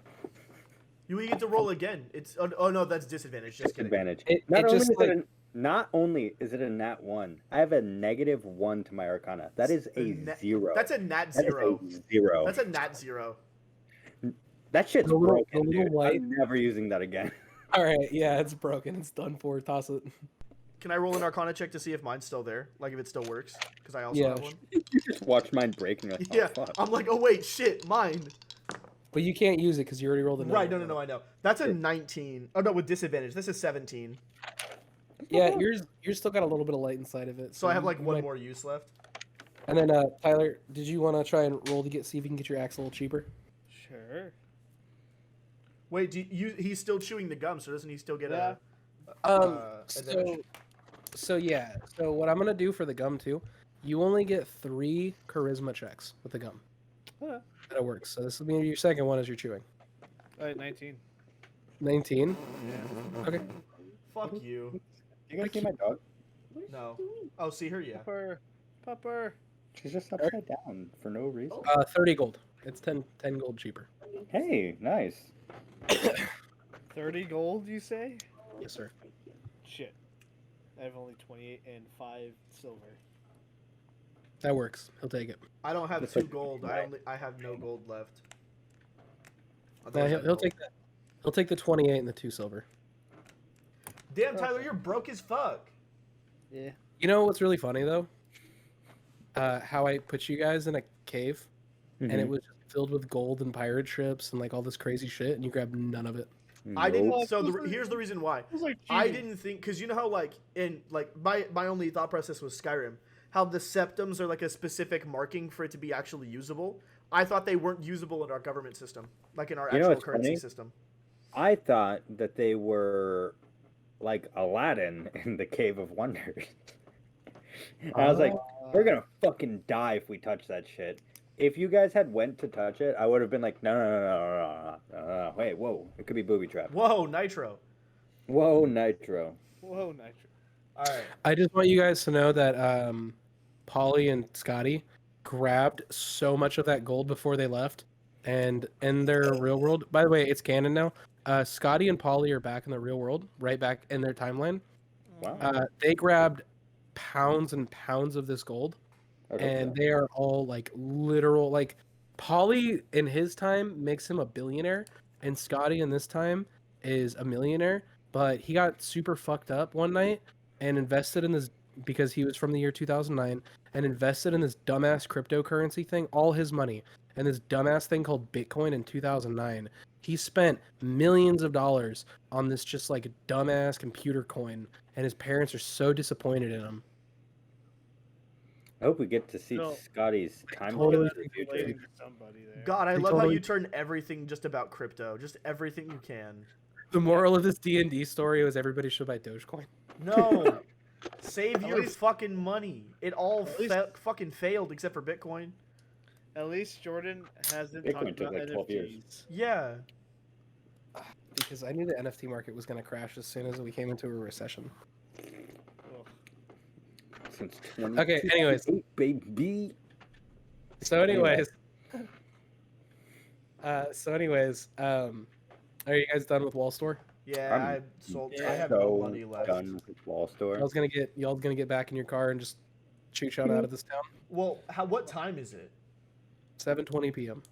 You get to roll again. It's oh no, that's disadvantage. Just kidding. Disadvantage. It Not only just is it a, not only is it a nat 1, I have a -1 to my Arcana. That is a 0. That's a nat That is zero. a 0. That's a nat 0. That shit's The little- broken, the little dude. white- I'm never using that again. All right. Yeah, it's broken. It's done for. Toss it. Can I roll an Arcana check to see if mine's still there? Like if it still works? Because I also Yeah, have one. You just watch mine break and you're like, oh, Yeah. fuck. I'm like, oh wait, shit, mine. But you can't use it because you already rolled a Right, number. no, I know. That's a 19. Oh no, with disadvantage. This is 17. Yeah, you're still got a little bit of light inside of it. So I have you- like you one might- more use left. And then Tyler, did you want to try and roll to see if you can get your axe a little cheaper? Sure. Wait, he's still chewing the gum, so doesn't he still get Yeah. advantage? So yeah. So what I'm gonna do for the gum too, you only get 3 charisma checks with the gum. Okay. That works. So this will be your second one as you're chewing. All right, 19. 19. Okay. Fuck you. You guys see my dog? No. Oh, see her, yeah. Pupper. She's just upside down for no reason. 30 gold. It's 10 gold cheaper. Hey, nice. 30 gold, you say? Yes, sir. Shit. I have only 28 and 5 silver. That works. He'll take it. I don't have That's 2 like- gold. I have no gold left. Oh, No, there's he'll that gold. take that. He'll take the 28 and the 2 silver. Damn, Tyler, you're broke as fuck. Yeah. You know what's really funny though? How I put you guys in a cave and it was filled with gold and pirate ships and like all this crazy shit, and you grabbed none of it. I didn't. Nope. So here's the reason why. It was like I cheating. didn't think, because you know how like my only thought process was Skyrim, how the septums are like a specific marking for it to be actually usable. I thought they weren't usable in our government system, like in our You know actual what's currency funny? system. I thought that they were like Aladdin in the Cave of Wonders. And I was like, we're gonna fucking die if we touch that shit. If you guys had went to touch it, I would have been like, no. Wait, whoa, it could be booby trap. Whoa, Nitro. Whoa, Nitro. Whoa, Nitro. All right. I just want you guys to know that Polly and Scotty grabbed so much of that gold before they left, and in their real world. By the way, it's canon now. Scotty and Polly are back in the real world, right back in their timeline. Wow. They grabbed pounds and pounds of this gold, Okay, and they are all like literal. Like Polly in his time makes him a billionaire, and Scotty in this time is a millionaire. But he got super fucked up one night and invested in this because he was from the year 2009 and invested in this dumbass cryptocurrency thing, all his money, and this dumbass thing called Bitcoin in 2009. He spent millions of dollars on this just like dumbass computer coin, and his parents are so disappointed in him. I hope we get to see No. Scotty's time Totally in the future. Relating to somebody there. God, I They love how totally- you turn everything just about crypto, just everything you can. The moral of this D&D story was everybody should buy Dogecoin. No. Save At your least- fucking money. It all At least- fucking failed except for Bitcoin. At least Jordan hasn't Bitcoin talked took about like 12 years. NFTs. Yeah. Because I knew the NFT market was going to crash as soon as we came into a recession. Well, Since Okay, anyways. 2008, baby. So anyways, are you guys done with Wall Store? Yeah, I'm I sold. I Yeah. have so no money left. done with Wall Store. Y'all's gonna get back in your car and just shoot out of this town. Well, what time is it? 7:20 p.m.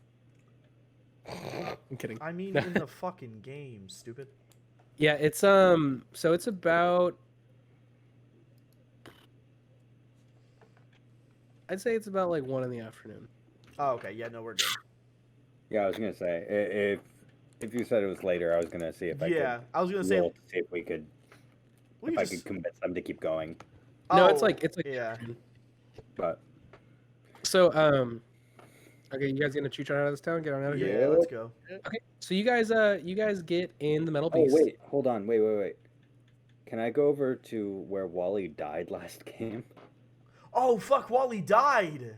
I'm kidding. I mean, in the fucking game, stupid. Yeah, it's so it's about. I'd say it's about like 1 in the afternoon. Oh, okay. Yeah, no, we're good. Yeah, I was gonna say if you said it was later, I was gonna see if I Yeah, I was gonna could say. roll to see if we could we if I just- could convince them to keep going. No, Oh, it's like yeah. But So okay, you guys gonna shoot out of this town? Get on out of here. Yeah, let's go. Okay, so you guys get in the metal oh beast. wait, hold on, wait. Can I go over to where Wally died last game? Oh fuck! Wally died.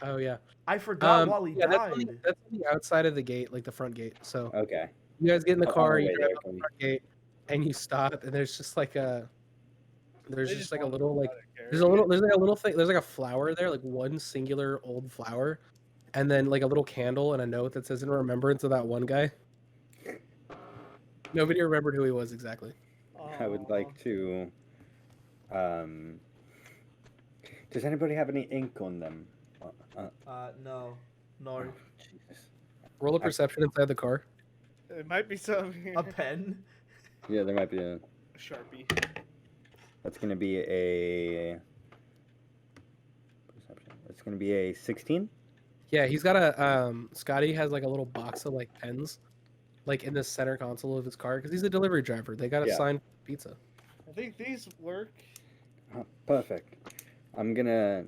Oh yeah. I forgot Wally Yeah, died. that's on the outside of the gate, like the front gate. So Okay. you guys get in the On car, our you way drive there, out can the we? front gate, and you stop, and there's just like a They just want little like to there's like a little thing, there's like a flower there, like one singular old flower, and then like a little candle and a note that says in remembrance of that one guy. Nobody remembered who he was exactly. I would like to. Um, does anybody have any ink on them? No. Oh, Jesus. Roll a perception inside the car. It might be something. A pen. Yeah, there might be a. Sharpie. That's gonna be a. Perception. That's gonna be a 16. Yeah, he's got a Scotty has like a little box of like pens, like in the center console of his car because he's a delivery driver. They got a Yeah. signed pizza. I think these work. Oh, perfect. I'm gonna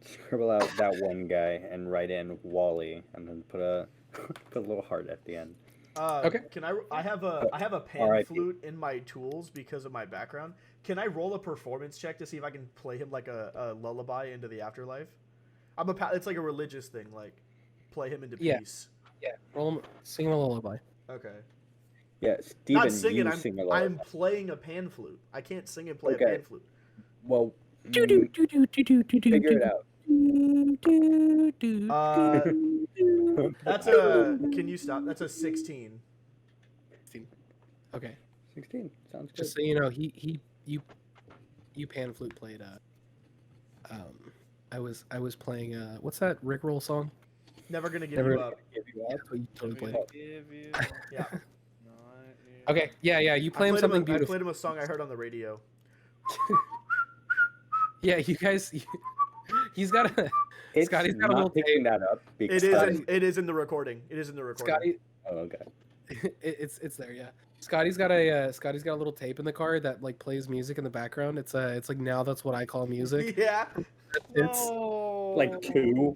scribble out that one guy and write in Wally, and then put a put a little heart at the end. Okay. Can I have a pan RIP. flute in my tools because of my background. Can I roll a performance check to see if I can play him like a lullaby into the afterlife? It's like a religious thing, like play him into Yeah. peace. Yeah, roll him, sing him a lullaby. Okay. Yeah, Not Steven, singing. you sing a lot. I'm playing a pan flute. I can't sing and play a Okay. pan flute. Well, figure it out. That's a. Can you stop? That's a 16. Okay, 16 sounds good. just so you know, you pan flute played. I was playing. What's that Rickroll song? Never gonna give Never you Gonna up. Give you Yeah, up. that's what you totally played. Give you Yeah. Okay, yeah. You play him something I beautiful. played him a song I heard on the radio. Yeah, you guys. He's got a. It's Scotty's got a not little picking tape. that up. It Because is. Scotty- It is in the recording. It is in the recording. Scotty. Oh, okay. It's there, yeah. Scotty's got a little tape in the car that like plays music in the background. It's like now that's what I call music. Yeah. It's Like 2.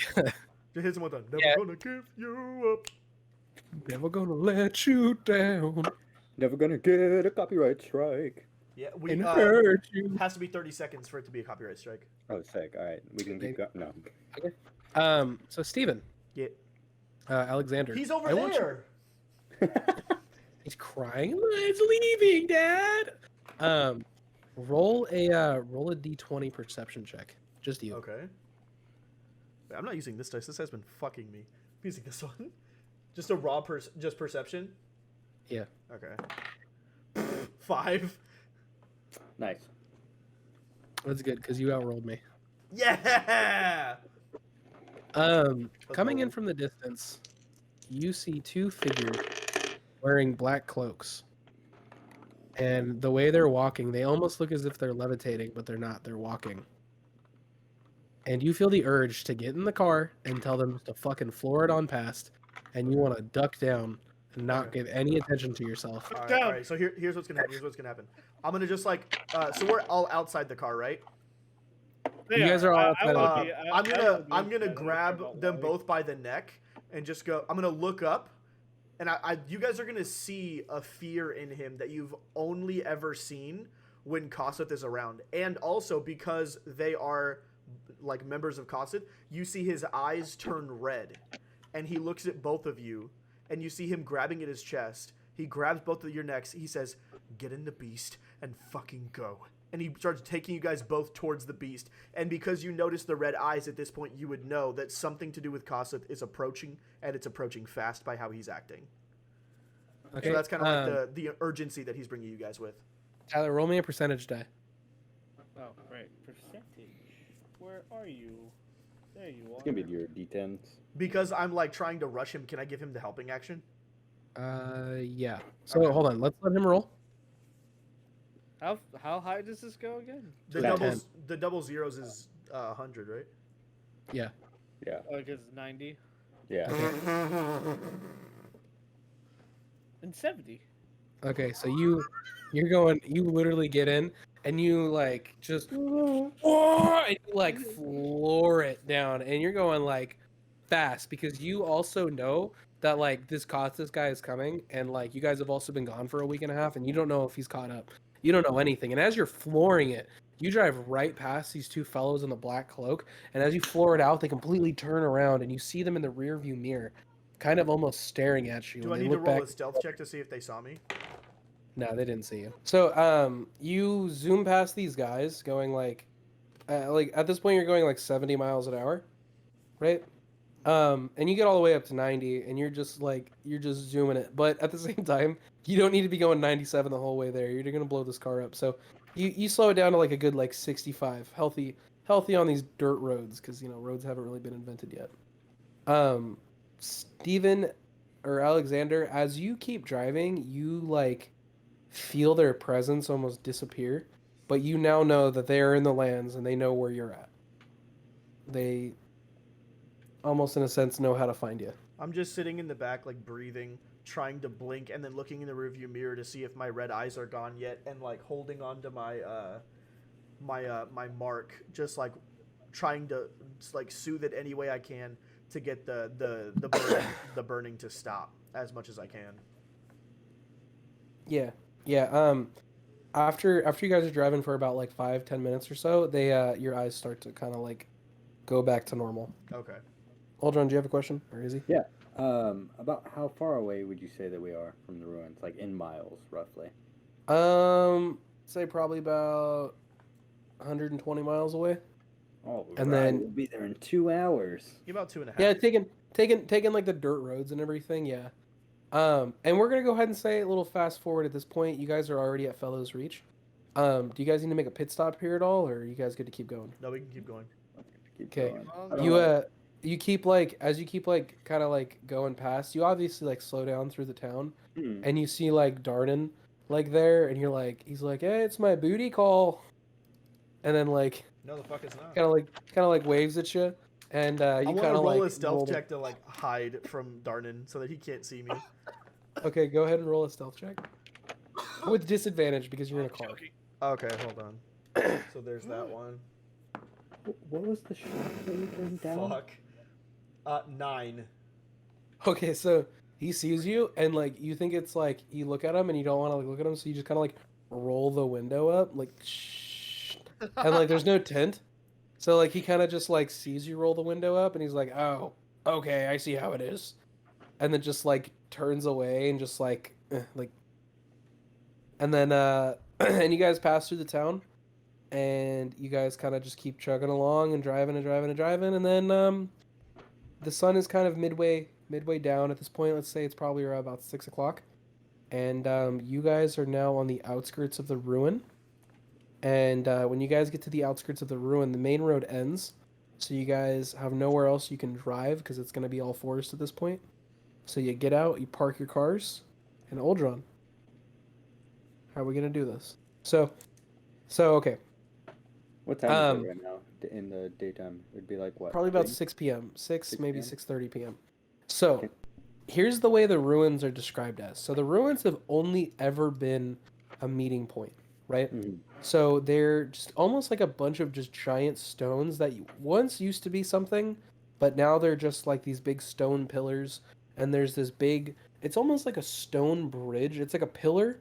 Just hits him with a. Never Yeah. gonna give you up. never gonna let you down Never gonna get a copyright strike. Yeah. We and hurt you. has to be 30 seconds for it to be a copyright strike. Oh, sick. All right, we can keep going. No. So Steven, Yeah. Alexander. He's over I want you- there. He's crying. It's leaving, Dad. Roll a d20 perception check. Just you. Okay. Wait, I'm not using this dice. This has been fucking me. I'm using this one. Just a raw just perception. Yeah. Okay. 5. Nice. That's good because you outrolled me. Yeah. Coming in from the distance, you see two figures wearing black cloaks. And the way they're walking, they almost look as if they're levitating, but they're not. They're walking. And you feel the urge to get in the car and tell them to fucking floor it on past, and you want to duck down and not Okay. give any attention to yourself. All right, down. all right. So here's what's gonna happen. Here's what's gonna happen. I'm gonna just like. So we're all outside the car, right? You guys are all outside of the I'm gonna grab them both by the neck and just go. I'm gonna look up, and you guys are gonna see a fear in him that you've only ever seen when K.O.F.T is around, and also because they are like members of K.O.F.T, you see his eyes turn red, and he looks at both of you, and you see him grabbing at his chest. He grabs both of your necks. He says, "Get in the beast and fucking go." And he starts taking you guys both towards the beast. And because you notice the red eyes at this point, you would know that something to do with K.O.F.T is approaching, and it's approaching fast by how he's acting. Okay. So that's kind of like the urgency that he's bringing you guys with. Tyler, roll me a percentage die. Oh, right. Percentage. Where are you? There you are. It's gonna be your D10s. Because I'm like trying to rush him, can I give him the helping action? Yeah. So Okay. hold on. Let's let him roll. How high does this go again? The double zeros is 100, right? Yeah. Yeah. Oh, because 90 Yeah. and 70. Okay, so you literally get in and you like just whoa, and you like floor it down and you're going like fast because you also know that like this guy is coming and like you guys have also been gone for a week and a half and you don't know if he's caught up. You don't know anything. And as you're flooring it, You drive right past these two fellows in the black cloak, and as you floor it out, they completely turn around, and you see them in the rear view mirror, kind of almost staring at you. Do I And they need to look roll back. a stealth check to see if they saw me? No, they didn't see you. So, you zoom past these guys, going like at this point, you're going like 70 miles an hour, right? And you get all the way up to 90, and you're just zooming it. But at the same time, you don't need to be going 97 the whole way there. You're gonna blow this car up. So you slow it down to like a good like 65, healthy on these dirt roads, because roads haven't really been invented yet. Steven or Alexander, as you keep driving, you like feel their presence almost disappear, but you now know that they are in the lands and they know where you're at. They almost in a sense know how to find you. I'm just sitting in the back, like breathing, trying to blink, and then looking in the rearview mirror to see if my red eyes are gone yet, and like holding on to my mark, just like trying to like soothe it any way I can to get the burning to stop as much as I can. Yeah. After you guys are driving for about like 5-10 minutes or so, they your eyes start to kind of like go back to normal. Okay. Aldron, do you have a question? Or is he? Yeah. About how far away would you say that we are from the ruins, like in miles, roughly? Say probably about 120 miles away. Oh, And right. then We'll be there in 2 hours. About 2.5. yeah, taking like the dirt roads and everything. Yeah. And we're gonna go ahead and say a little fast forward at this point. You guys are already at Fellows Reach. Do you guys need to make a pit stop here at all, or are you guys good to keep going? No, we can keep going. Keep Okay. going. Well, I don't You know. you keep like as you keep like kind of like going past. You obviously like slow down through the town, Hmm. and you see like Darden like there, and he's like, hey, it's my booty call, and then like No, the fuck it's not. kind of like waves at you, and I you want kind to of roll like a stealth roll check to like hide from Darnan so that he can't see me. Okay, go ahead and roll a stealth check with disadvantage because you're in a car. Joking. Okay, hold on. So there's that one. What was the shot that you turned down? Fuck. 9. Okay, so he sees you, and like you think it's like you look at him and you don't want to like look at him, so you just kind of like roll the window up, like shh, and like there's no tint, so like he kind of just like sees you roll the window up, and he's like, oh, okay, I see how it is, and then just like turns away and just like, and then and you guys pass through the town, and you guys kind of just keep chugging along and driving and driving and driving, and then the sun is kind of midway down at this point. Let's say it's probably around about 6 o'clock, and you guys are now on the outskirts of the ruin. And when you guys get to the outskirts of the ruin, the main road ends, so you guys have nowhere else you can drive because it's going to be all forest at this point. So you get out, you park your cars, and Uldron, how are we going to do this? So okay, What time is um, it right now? In the daytime, it'd be like what? probably about 6? 6 p.m. 6 maybe p.m.? 6:30 p.m. So Okay. here's the way the ruins are described as. So the ruins have only ever been a meeting point, right? Mhm. So they're just almost like a bunch of just giant stones that once used to be something, but now they're just like these big stone pillars. And there's this big, it's almost like a stone bridge. It's like a pillar,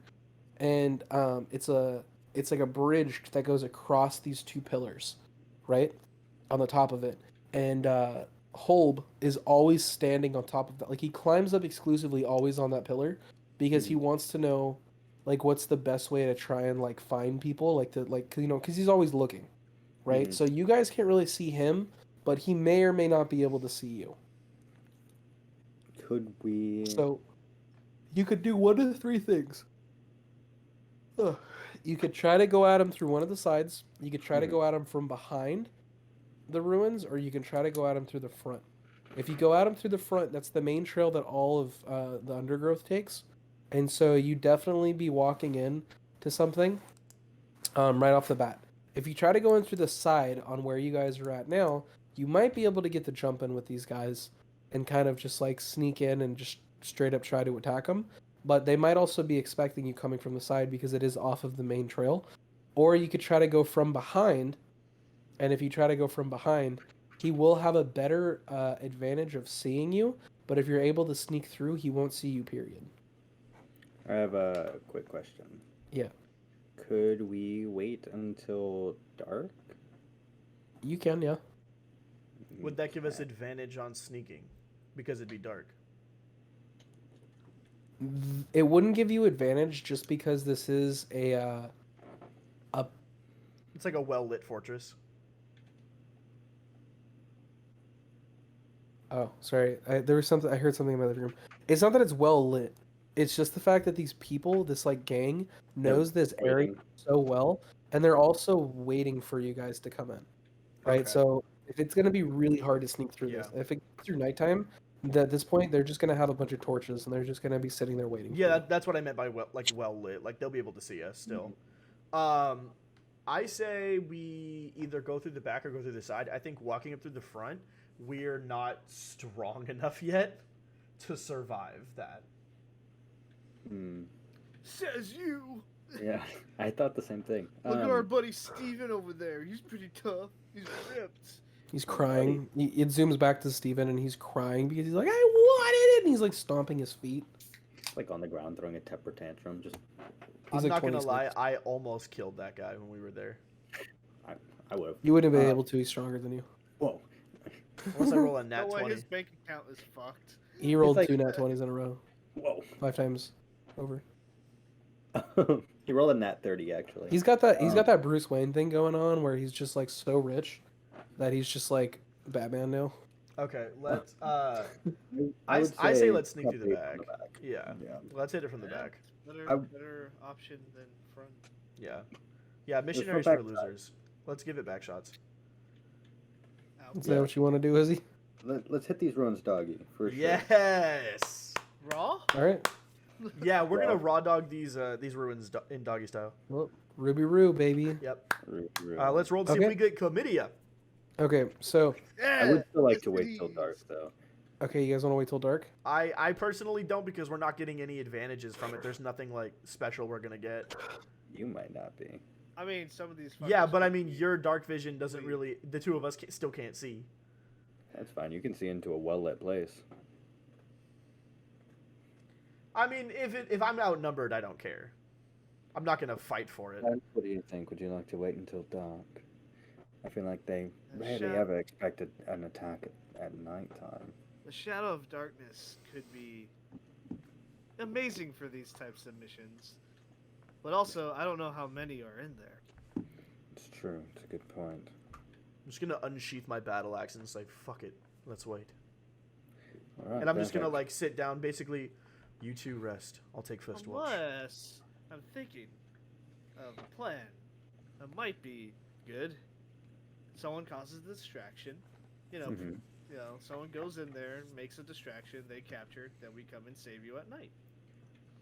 and it's like a bridge that goes across these two pillars, right? On the top of it. And Holb is always standing on top of that. Like he climbs up exclusively always on that pillar because he wants to know like what's the best way to try and like find people like to like because he's always looking, right? Mhm. So you guys can't really see him, but he may or may not be able to see you. Could we? So you could do one of three things. Ugh. You could try to go at him through one of the sides. You could try to Mhm. go at him from behind the ruins, or you can try to go at him through the front. If you go at him through the front, that's the main trail that all of the undergrowth takes, and so you definitely be walking in to something right off the bat. If you try to go in through the side on where you guys are at now, you might be able to get the jump in with these guys and kind of just like sneak in and just straight up try to attack them. But they might also be expecting you coming from the side because it is off of the main trail. Or you could try to go from behind, and if you try to go from behind, he will have a better advantage of seeing you. But if you're able to sneak through, he won't see you. Period. I have a quick question. Yeah. Could we wait until dark? You can, yeah. Would that give us Okay. advantage on sneaking? Because it'd be dark. It wouldn't give you advantage just because this is a It's like a well-lit fortress. oh, sorry. There was something I heard something in my living room. It's not that it's well lit. It's just the fact that these people, this like gang, They're knows this area waiting. so well, and they're also waiting for you guys to come in. Right? Okay. So if it's gonna be really hard to sneak through this, Yeah. if it gets through nighttime, at this point they're just gonna have a bunch of torches and they're just gonna be sitting there waiting. Yeah, for you. that's what I meant by well lit. Like they'll be able to see us still. I say we either go through the back or go through the side. I think walking up through the front, we're not strong enough yet to survive that. Hmm. Says you. Yeah, I thought the same thing. Look at our buddy Steven over there. He's pretty tough. He's ripped. He's crying. It zooms back to Steven and he's crying because he's like, I wanted it, and he's like stomping his feet. Like on the ground, throwing a temper tantrum. Just He's I'm like not gonna 26. lie, I almost killed that guy when we were there. I would have. You wouldn't have been able to. He's stronger than you. Whoa. Unless I roll a No nat way, 20. his bank account is fucked. He rolled like- 2 nat 20s in a row, Whoa. 5 times over. He rolled a nat 30 actually. He's got that. He's got that Bruce Wayne thing going on where he's just like so rich that he's just like Batman now. Okay, let's would I say let's sneak come through the from back. Yeah. Yeah. Let's hit it from the Yeah. back. Better, I- better option than front. Yeah. Yeah, missionaries back for losers. Let's give it back shots. Ow. Is that what you want to do, Izzy? Let's hit these ruins, doggy. For sure. Yes. Raw? All right. Yeah, we're gonna Yeah. raw dog these ruins in doggy style. Well, Ruby Roo, baby. Yep. Rude. Let's roll to see if Okay. we get chlamydia. Okay, so Yeah. I would still like to yes, wait till dark please. though. okay, you guys want to wait till dark? I personally don't because we're not getting any advantages from it. There's nothing like special we're gonna get. You might not be. I mean, some of these. Yeah, fuckers but I could mean, be- your dark vision doesn't Wait. really. The two of us still can't see. That's fine. You can see into a well-lit place. I mean, if I'm outnumbered, I don't care. I'm not gonna fight for it. What do you think? Would you like to wait until dark? I feel like they The rarely shadow- ever expected an attack at nighttime. The Shadow of Darkness could be amazing for these types of missions, but also I don't know how many are in there. It's true. It's a good point. I'm just gonna unsheath my battle axe and say, "Fuck it, let's wait." All right, And I'm just gonna perfect. like sit down, basically. You two rest. I'll take first watch. Unless I'm thinking of a plan that might be good. Someone causes a distraction. Mhm. Someone goes in there, makes a distraction, they capture it, then we come and save you at night.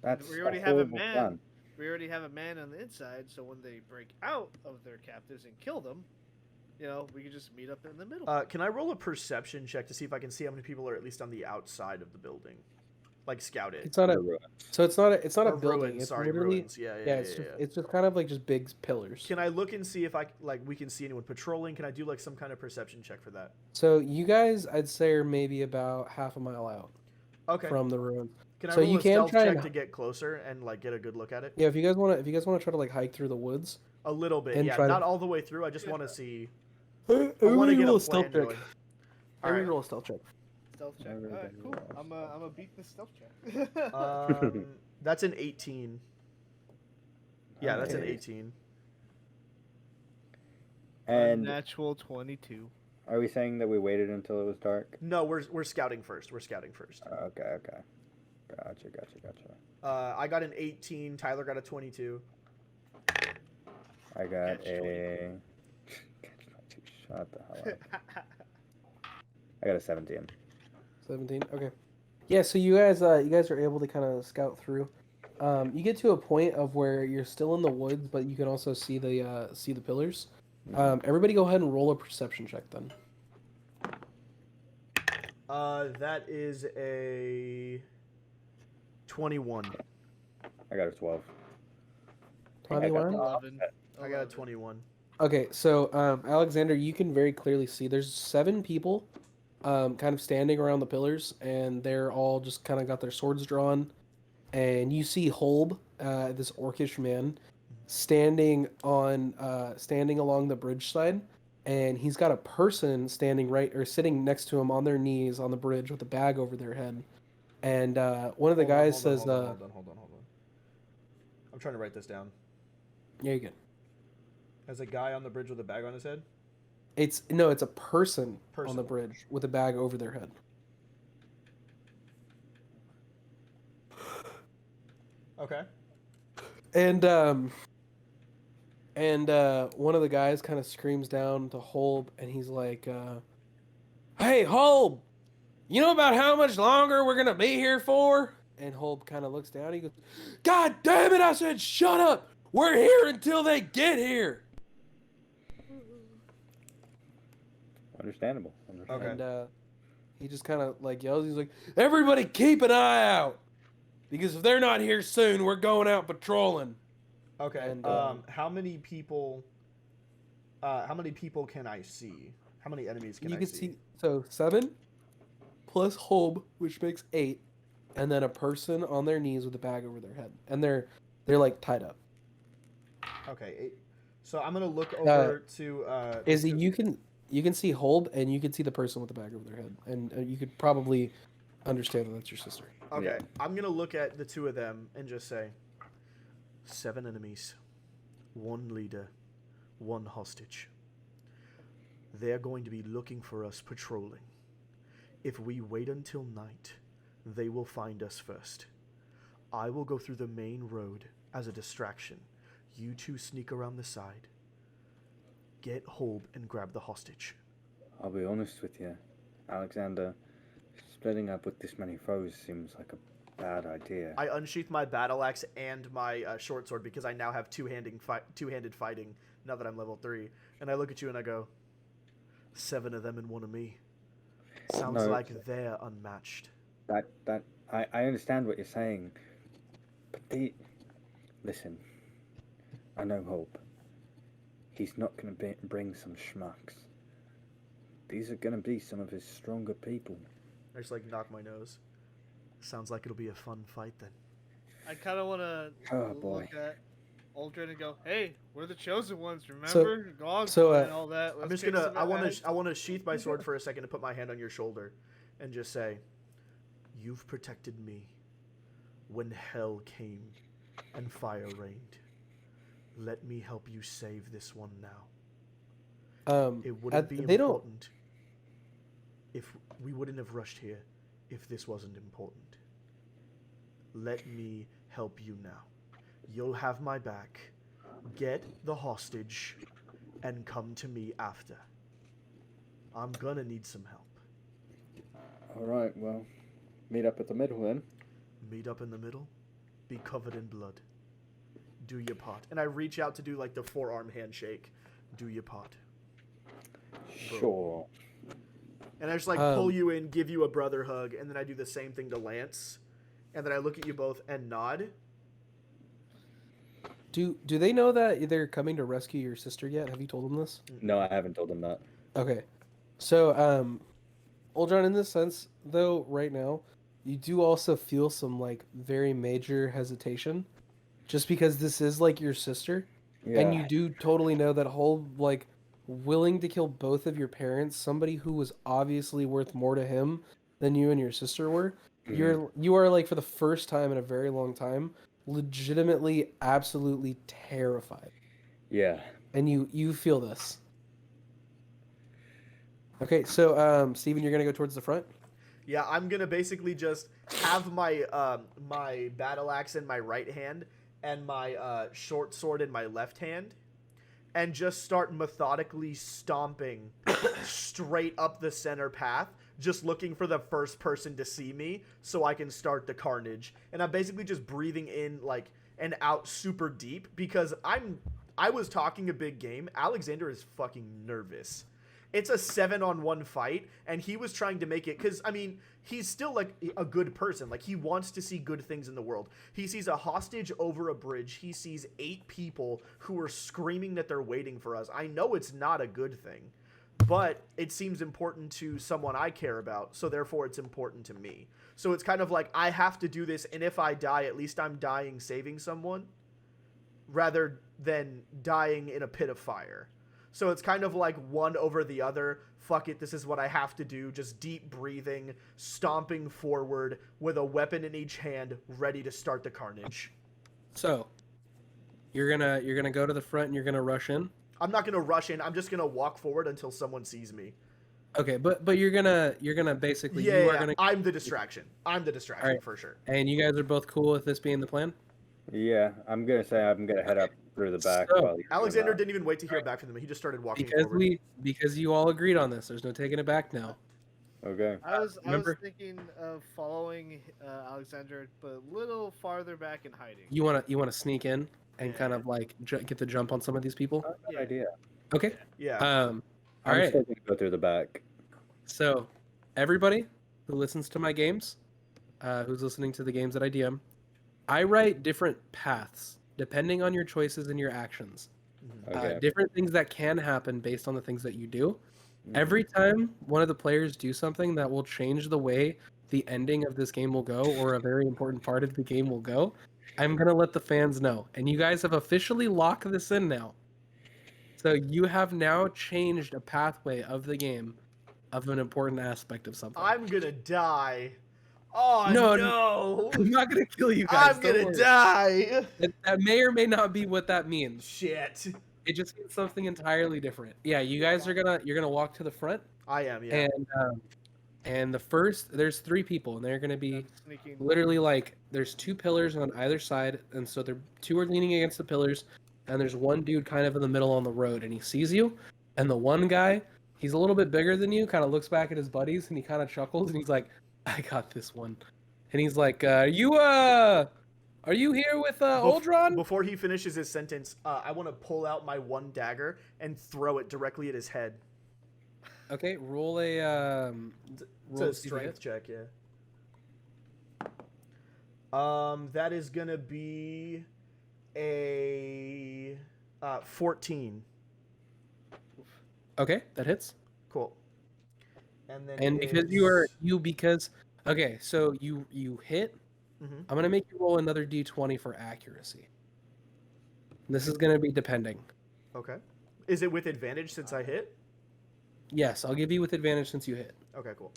That's we already a have a horrible man. plan. We already have a man on the inside, so when they break out of their captives and kill them, we can just meet up in the middle. Can I roll a perception check to see if I can see how many people are at least on the outside of the building, like scout it? It's not a. The ruin. So it's not a. It's not a Or building. ruins, It's sorry, literally. ruins. Yeah, Yeah, it's just kind of like just big pillars. Can I look and see if we can see anyone patrolling? Can I do like some kind of perception check for that? So you guys, I'd say, are maybe about half a mile out Okay. from the ruins. Can I so roll you a can stealth try check and- to get closer and like get a good look at it? Yeah, if you guys want to try to like hike through the woods. A little bit, And yeah. try to- Not all the way through. I just want to see. I I want to roll get a a stealth plan check. going. I Alright. roll a stealth check. Stealth check. Everybody Alright, cool. rolls. I'm a beat the stealth check. That's an 18. Yeah, that's an Okay. 18. And Natural 22. are we saying that we waited until it was dark? No, we're scouting first. We're scouting first. Okay. Gotcha. I got an 18. Tyler got a 22. I got Catch a. Shut the hell up. I got a 17. 17. Okay. Yeah. So you guys are able to kind of scout through. You get to a point of where you're still in the woods, but you can also see the pillars. Everybody, go ahead and roll a perception check then. That is a 21. I got a 12. I got 21. the 11. I got a 21. Okay, so Alexander, you can very clearly see there's 7 people, kind of standing around the pillars, and they're all just kind of got their swords drawn, and you see Holb, this orcish man, standing along the bridge side, and he's got a person standing right or sitting next to him on their knees on the bridge with a bag over their head. And one of the guys says, hold on. I'm trying to write this down. "Yeah, you good." As a guy on the bridge with a bag on his head? It's a person on the bridge with a bag over their head. Okay. And one of the guys kind of screams down to Holb, and he's like, "Hey, Holb, you know about how much longer we're gonna be here for?" And Holb kind of looks down. He goes, "God damn it! I said shut up. We're here until they get here." Understandable. Okay. And he just kind of like yells. He's like, "Everybody, keep an eye out, because if they're not here soon, we're going out patrolling." Okay. And, how many people? How many people can I see? How many enemies can I see? So 7 plus Holb, which makes 8, and then a person on their knees with a bag over their head, and they're like tied up. Okay. 8. So I'm gonna look over to. Izzy, you can see Holb, and you can see the person with the bag over their head, and you could probably understand that that's your sister. Okay. Yeah. I'm gonna look at the two of them and just say, 7 enemies, 1 leader, 1 hostage. They're going to be looking for us patrolling. If we wait until night, they will find us first. I will go through the main road as a distraction. You two sneak around the side. Get Holb and grab the hostage. I'll be honest with you, Alexander. Splitting up with this many foes seems like a bad idea. I unsheath my battle axe and my short sword because I now have two-handed fighting now that I'm level 3. And I look at you and I go, 7 of them and 1 of me. Sounds like they're unmatched. I understand what you're saying, but listen. I know Hope. He's not going to bring some schmucks. These are going to be some of his stronger people. I just knock my nose. Sounds like it'll be a fun fight then. I kind of want to look at Aldrin and go, "Hey, we're the chosen ones. Remember, Galadcoi and all that." I'm just gonna. I want to sheath my sword for a second and put my hand on your shoulder, and just say, "You've protected me when hell came and fire rained. Let me help you save this one now. It wouldn't be important if we wouldn't have rushed here if this wasn't important. Let me help you now. You'll have my back. Get the hostage and come to me after. I'm gonna need some help." Alright, well, meet up at the middle then. Meet up in the middle. Be covered in blood. Do your part. And I reach out to do the forearm handshake. Do your part. Sure. And I just pull you in, give you a brother hug, and then I do the same thing to Lance. And then I look at you both and nod. Do they know that they're coming to rescue your sister yet? Have you told them this? No, I haven't told them that. Okay. So, Uldron, in this sense, though, right now, you do also feel some, very major hesitation. Just because this is, your sister. Yeah. And you do totally know that whole, willing to kill both of your parents, somebody who was obviously worth more to him than you and your sister were. Mm-hmm. You are, for the first time in a very long time, legitimately, absolutely terrified. Yeah. And you feel this. Okay, so, Steven, you're going to go towards the front? Yeah, I'm going to basically just have my my battle axe in my right hand and my short sword in my left hand and just start methodically stomping straight up the center path, just looking for the first person to see me so I can start the carnage. And I'm basically just breathing in and out super deep because I was talking a big game. Alexander is fucking nervous. It's a 7-on-1 fight, and he was trying to make it because, he's still a good person. He wants to see good things in the world. He sees a hostage over a bridge. He sees 8 people who are screaming that they're waiting for us. I know it's not a good thing, but it seems important to someone I care about, so therefore it's important to me. So it's kind of I have to do this, and if I die, at least I'm dying saving someone. rather than dying in a pit of fire. So it's kind of like one over the other. Fuck it, this is what I have to do. Just deep breathing, stomping forward with a weapon in each hand, ready to start the carnage. So, you're gonna go to the front and you're gonna rush in. I'm not gonna rush in. I'm just gonna walk forward until someone sees me. Okay, but you're gonna basically Yeah, I'm the distraction. I'm the distraction Alright. for sure. And you guys are both cool with this being the plan. Yeah, I'm gonna say I'm gonna head up through the back. So, while you're doing Alexander that. didn't even wait to hear back from them. He just started walking Because forward. because you all agreed on this. There's no taking it back now. Okay. I was remember- thinking of following Alexander, but a little farther back and hiding. You wanna sneak in and Yeah. kind of like get the jump on some of these people. Not a bad Yeah. idea. Okay. Yeah. All I'm right. still gonna go through the back. So, everybody who listens to my games, who's listening to the games that I DM, I write different paths depending on your choices and your actions. Okay. Different things that can happen based on the things that you do. Mhm. Every time one of the players do something that will change the way the ending of this game will go, or a very important part of the game will go, I'm gonna let the fans know. And you guys have officially locked this in now. So you have now changed a pathway of the game of an important aspect of something. I'm gonna die. Oh No, no! I'm not gonna kill you guys. I'm don't gonna worry. die. That may or may not be what that means. Shit. It just means something entirely different. Yeah, you guys you're gonna walk to the front, I am. Yeah. and the first there's 3 people, and they're gonna be I'm sneaking. literally like there's 2 pillars on either side, and so they're 2 are leaning against the pillars, and there's one dude kind of in the middle on the road, and he sees you, and the one guy, he's a little bit bigger than you, kind of looks back at his buddies, and he kind of chuckles, and he's like, "I got this one," and he's like, Are you here with Uldron?" Before he finishes his sentence, I want to pull out my one dagger and throw it directly at his head. Okay, roll a It's roll a to see if you strength hit. check, yeah. That is gonna be a 14. Okay, that hits. Cool. And then And because okay, so you hit. Mhm. I'm gonna make you roll another d20 for accuracy. This is gonna be depending. Okay. Is it with advantage since I hit? Yes, I'll give you with advantage since you hit. Okay, cool.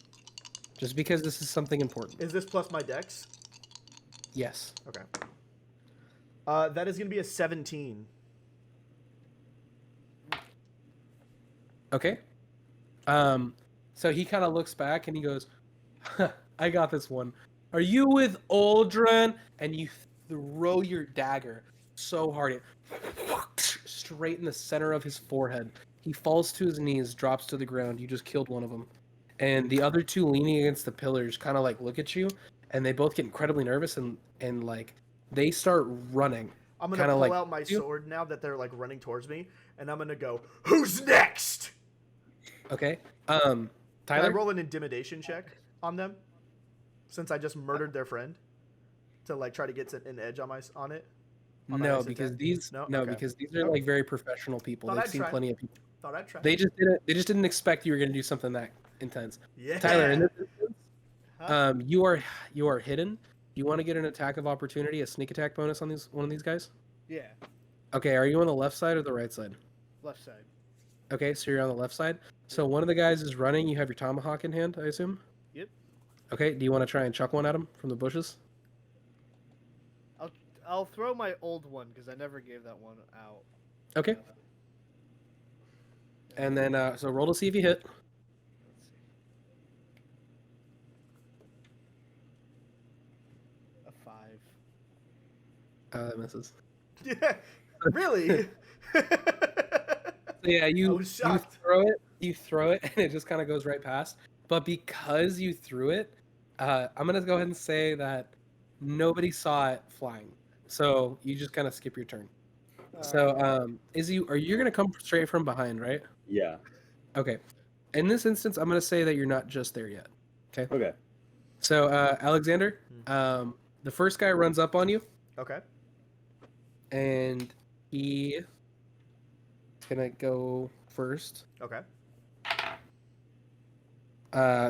Just because this is something important. Is this plus my dex? Yes. Okay. That is gonna be a 17. Okay. So he kind of looks back and he goes, "Huh, I got this one. Are you with Uldron?" And you throw your dagger so hard, it straight in the center of his forehead. He falls to his knees, drops to the ground. You just killed one of them. And the other 2 leaning against the pillars kind of like look at you, and they both get incredibly nervous and like they start running. I'm gonna Kinda pull like out my you. sword now that they're like running towards me, and I'm gonna go, "Who's next?" Okay. Can I Tyler. roll an intimidation check on them, since I just murdered their friend, to like try to get an edge on it? On my No, IS because attack? these No? no, Okay. because these are Nope. like very professional people. Thought They've I'd seen try. plenty of people. Thought I'd try. They just didn't expect you were gonna do something that intense. Yeah. Tyler, in this instance, Huh? you are hidden. You want to get an attack of opportunity, a sneak attack bonus on one of these guys? Yeah, Okay, are you on the left side or the right side? left side. Okay, so you're on the left side. So one of the guys is running. You have your tomahawk in hand, I assume. Yep. Okay. Do you want to try and chuck one at him from the bushes? I'll throw my old one because I never gave that one out. Okay. And then so roll to see if you hit. Let's see. A 5. That misses. Yeah. Really? So yeah, I you was shocked. you throw it, and it just kind of goes right past. But because you threw it, I'm gonna go ahead and say that nobody saw it flying. So you just kind of skip your turn. So are you gonna come straight from behind, right? Yeah. Okay. In this instance, I'm gonna say that you're not just there yet. Okay. So Alexander, the first guy runs up on you, Okay. and he is gonna go first. Okay.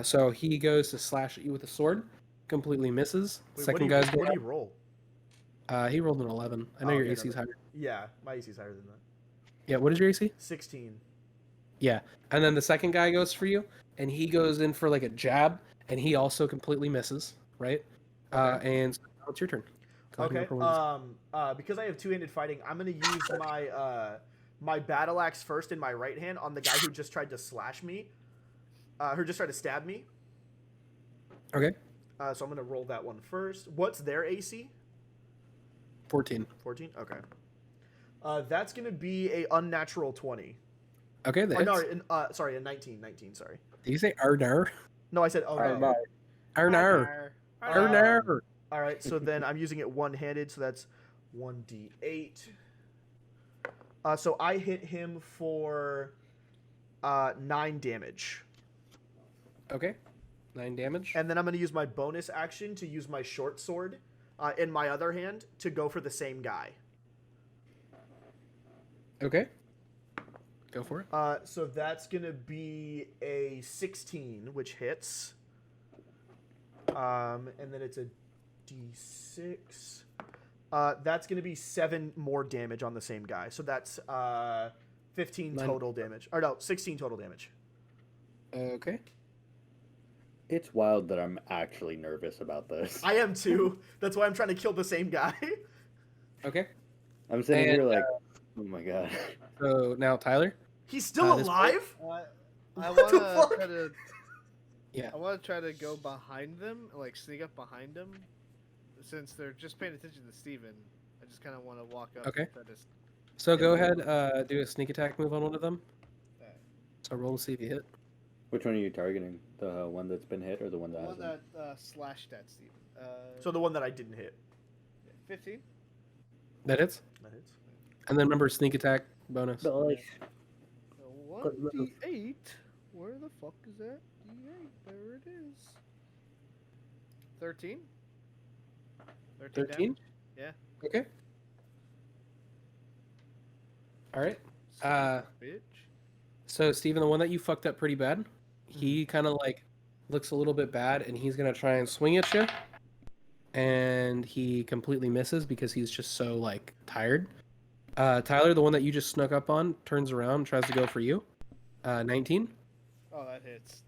So he goes to slash at you with a sword, completely misses. Wait, Second what guy's do going. you roll? He rolled an 11. I know Oh, your okay, AC's never higher. Yeah, my AC is higher than that. Yeah, what is your AC? 16. Yeah. And then the second guy goes for you, and he goes in for like a jab, and he also completely misses, right? Okay. And so now it's your turn. Go ahead and Okay. roll for this. Because I have two-handed fighting, I'm gonna use my battle axe first in my right hand on the guy who just tried to slash me, who just tried to stab me. Okay. So I'm gonna roll that one first. What's their AC? 14. 14. Okay. That's gonna be a unnatural 20. Okay, that Or hits. no, sorry, a 19. 19. Sorry. Did you say Arnar? No, I said oh no. Right. Arnar. Arnar. All right, so then I'm using it one-handed, so that's 1d8. So I hit him for 9 damage. Okay. 9 damage. And then I'm going to use my bonus action to use my short sword in my other hand to go for the same guy. Okay. Go for it. So that's going to be a 16, which hits. And then it's a d6. That's going to be 7 more damage on the same guy. So that's 15 total damage. Or no, 16 total damage. Okay. It's wild that I'm actually nervous about this. I am too. That's why I'm trying to kill the same guy. Okay. I'm sitting And, here like, oh my god. So now Tyler. He's still This alive? I What the want fuck? to try to. Yeah. I want to try to go behind them, like sneak up behind them, since they're just paying attention to Steven. I just kind of want to walk up. Okay. And try to... So go ahead, do a sneak attack move on one of them. Okay. So roll to see if you hit. Which one are you targeting? The one that's been hit or the one The that one hasn't? that slashed at Steven. So the one that I didn't hit. 15. That hits. That hits. And then remember sneak attack bonus. Nice. So Good move. 1d8. Where the fuck is that? D8. There it is. 13. 13. 13? Damage. Yeah. Okay. All right. Bitch. So Steven, the one that you fucked up pretty bad, he kind of like looks a little bit bad, and he's gonna try and swing at you, and he completely misses because he's just so like tired. Tyler, the one that you just snuck up on, turns around, tries to go for you. 19, Oh, that hits.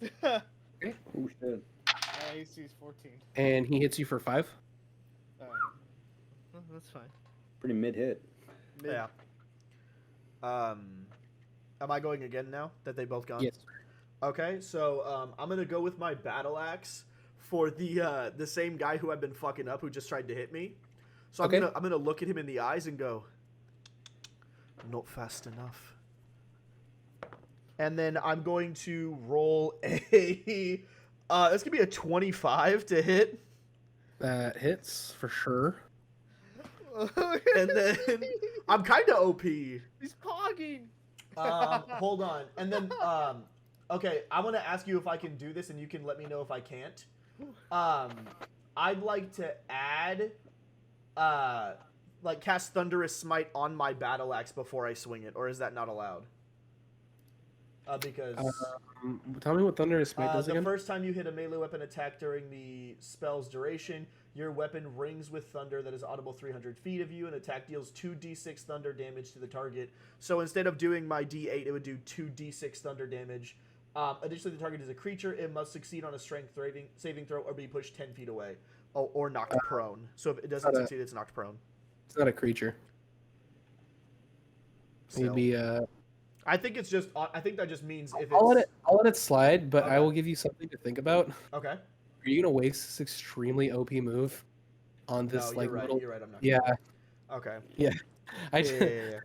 Oh shit. My AC is 14. and he hits you for 5. Well, that's fine. Pretty mid hit. Yeah. Am I going again now that they both gone? Yes. Okay, so I'm gonna go with my battle axe for the same guy who I've been fucking up, who just tried to hit me. So Okay. I'm gonna look at him in the eyes and go, not fast enough. And then I'm going to roll a. That's gonna be a 25 to hit, That hits for sure. and then I'm kind of OP. He's pogging. Hold on, and then okay, I want to ask you if I can do this, and you can let me know if I can't. I'd like to add, like cast Thunderous Smite on my battle axe before I swing it, or is that not allowed? Because Tell me what Thunderous Smite does the again. first time you hit a melee weapon attack during the spell's duration, your weapon rings with thunder that is audible 300 feet of you, and attack deals 2d6 thunder damage to the target. So instead of doing my d8, it would do 2d6 thunder damage. Additionally, the target is a creature. It must succeed on a strength saving throw or be pushed 10 feet away. Or knocked prone. So if it doesn't succeed, it's knocked prone. It's not a creature. He'd So, be I think it's just. I think that just means if it's. I'll let it slide, but I Okay. will give you something to think about. Okay. Are you gonna waste this extremely OP move on this No, like you're right. little? You're right. I'm not. Yeah, Okay. I Yeah.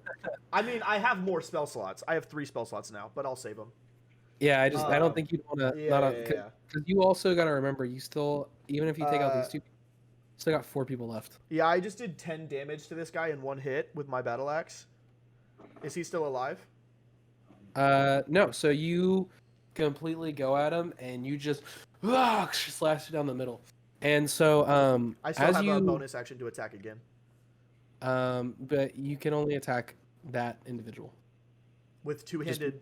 I mean, I have more spell slots. I have 3 spell slots now, but I'll save them. yeah. I Um, don't think you'd want to Yeah. because you also got to remember you still, even if you take out these 2, still got 4 people left. Yeah, I just did 10 damage to this guy in one hit with my battle axe. Is he still alive? No. So you completely go at him and you just slash it down the middle. And so I still as have you a bonus action to attack again. but you can only attack that individual. With two-handed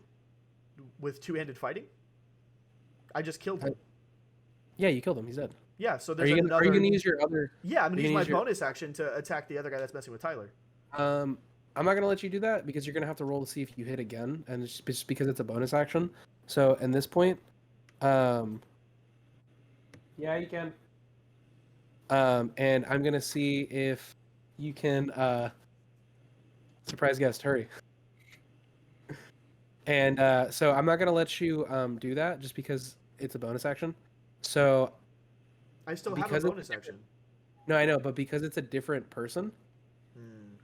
fighting? I just killed him. Yeah, you killed him. He's dead. Yeah, so Are there's you another. gonna use your other? Yeah, I'm gonna are you use my gonna use your- bonus action to attack the other guy that's messing with Tyler. I'm not gonna let you do that because you're gonna have to roll to see if you hit again, and it's just because it's a bonus action. So at this point, yeah, you can. And I'm gonna see if you can surprise guest. Hurry. And so I'm not gonna let you do that just because it's a bonus action. So I still have a because it's bonus action. no, I know, but because it's a different person,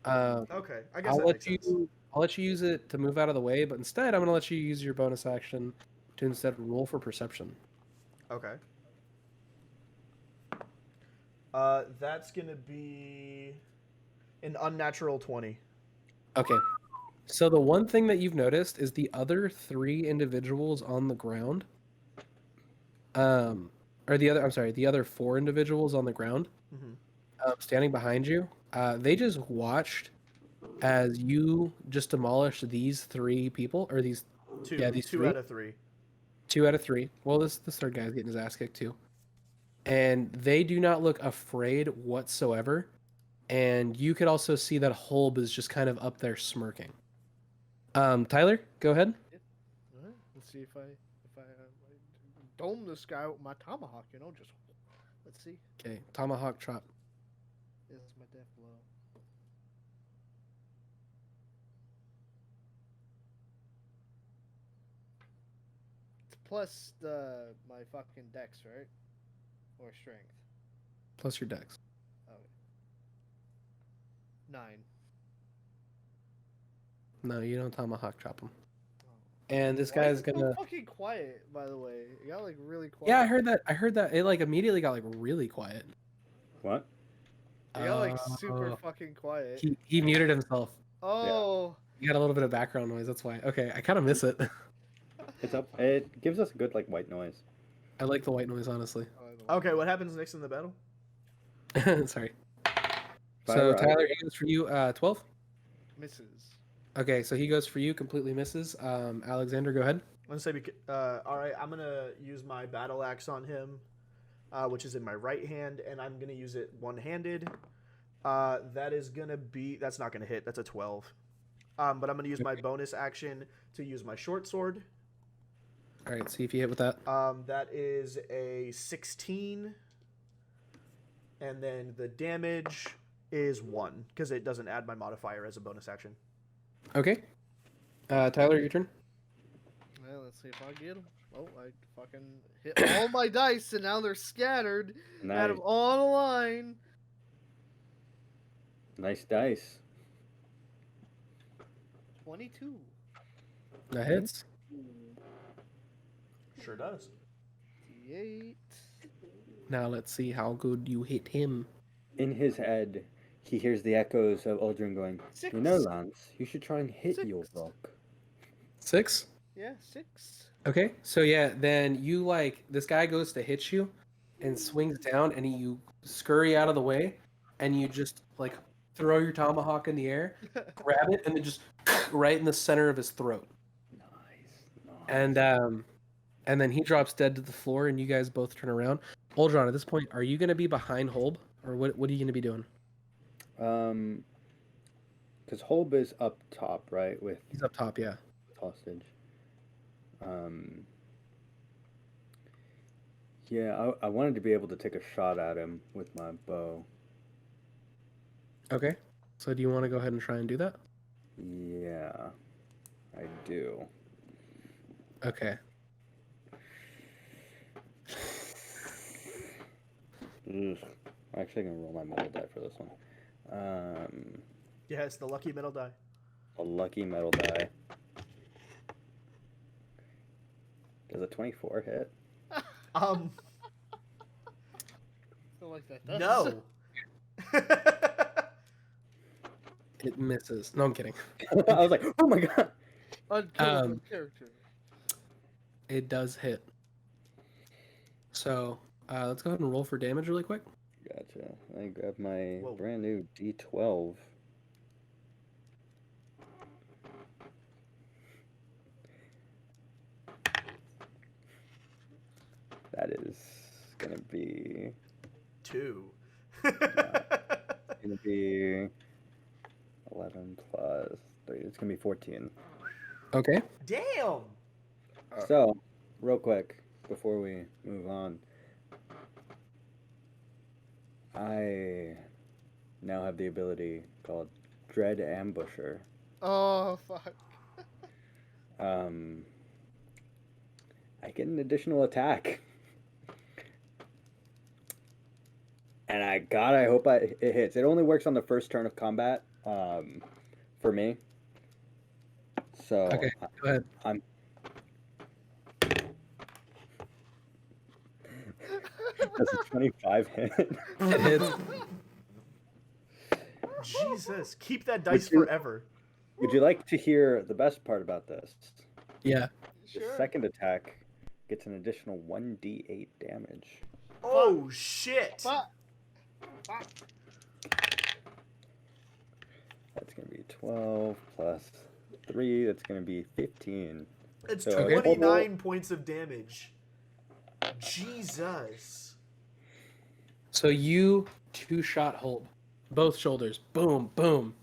um, Okay, I guess that makes sense. I'll let you use it to move out of the way, but instead I'm gonna let you use your bonus action to instead roll for perception. Okay. That's gonna be an unnatural 20. Okay. So the one thing that you've noticed is the other 3 individuals on the ground, or the other 4 individuals on the ground, Mm-hmm. standing behind you. They just watched as you just demolished these 3 people, or these Two 3. out of 3. 2 out of 3. Well, this third guy's getting his ass kicked too, and they do not look afraid whatsoever. And you could also see that Holb is just kind of up there smirking. Tyler, go ahead. All right, let's see if I dome this guy with my tomahawk. Just let's see. Okay, tomahawk chop. This is my death blow. It's plus my fucking dex, right? Or strength. Plus your dex. Oh. 9. No, you don't tomahawk chop him. Oh. And this Why is guy's it so gonna. fucking quiet, by the way? It got like really quiet. Yeah, I heard that. I heard that it like immediately got like really quiet. What? It got like super fucking quiet. He muted himself. Oh. You got a little bit of background noise. That's why. Okay, I kind of miss it. It's up. It gives us a good like white noise. I like the white noise, honestly. Okay, what happens next in the battle? Sorry. Fire So Tyler, out. he goes for you. 12. Misses. Okay, so he goes for you. Completely misses. Alexander, go ahead. Let's say, all right, I'm gonna use my battle axe on him, which is in my right hand, and I'm gonna use it one-handed. That's not gonna hit. That's a 12. But I'm gonna use my bonus action to use my short sword. All right, see if you hit with that. That is a 16, and then the damage is 1 because it doesn't add my modifier as a bonus action. Okay. Tyler, your turn. Well, let's see if I get him. Oh, I fucking hit all my dice, and now they're scattered. Nice. Out of on a line. Nice dice. 22. That hits. Sure does. 8. Now let's see how good you hit him. In his head, he hears the echoes of Aldrin going, 6. "You know, Lance, you should try and hit 6. your rock." 6. Yeah, 6. Okay, so yeah, then you like this guy goes to hit you, and swings down, and you scurry out of the way, and you just like throw your tomahawk in the air, grab it, and then just right in the center of his throat. Nice. And then he drops dead to the floor, and you guys both turn around. Uldron, at this point, are you gonna be behind Holb, or what are you gonna be doing? Because Holb is up top, right, with He's up top, yeah. hostage. Yeah, I wanted to be able to take a shot at him with my bow. Okay. So do you want to go ahead and try and do that? Yeah, I do. Okay. Ugh. I'm actually gonna roll my metal die for this one. Yeah, it's the lucky metal die. A lucky metal die. Does a 24 hit? Um, Feel like that does. no. It misses. No, I'm kidding. I was like, oh my god! Unkillable character. It does hit. So let's go ahead and roll for damage really quick. Gotcha. I grab my Whoa. brand new D12. That is gonna be 2. gonna be 11 plus It's gonna be 14. Okay. Damn. So, real quick before we move on, I now have the ability called Dread Ambusher. Oh fuck. I get an additional attack. And I hope it hits. It only works on the first turn of combat, for me. So Okay. Go ahead. I'm. Does a 25 hit? It hits. Jesus, keep that dice you- forever. Would you like to hear the best part about this? Yeah. The Sure. second attack gets an additional 1d8 damage. Oh shit. Fuck. Fuck. That's going to be 12 plus 3. That's going to be 15. It's So, 29 points of damage. Jesus. So you two-shot hold, both shoulders, boom, boom,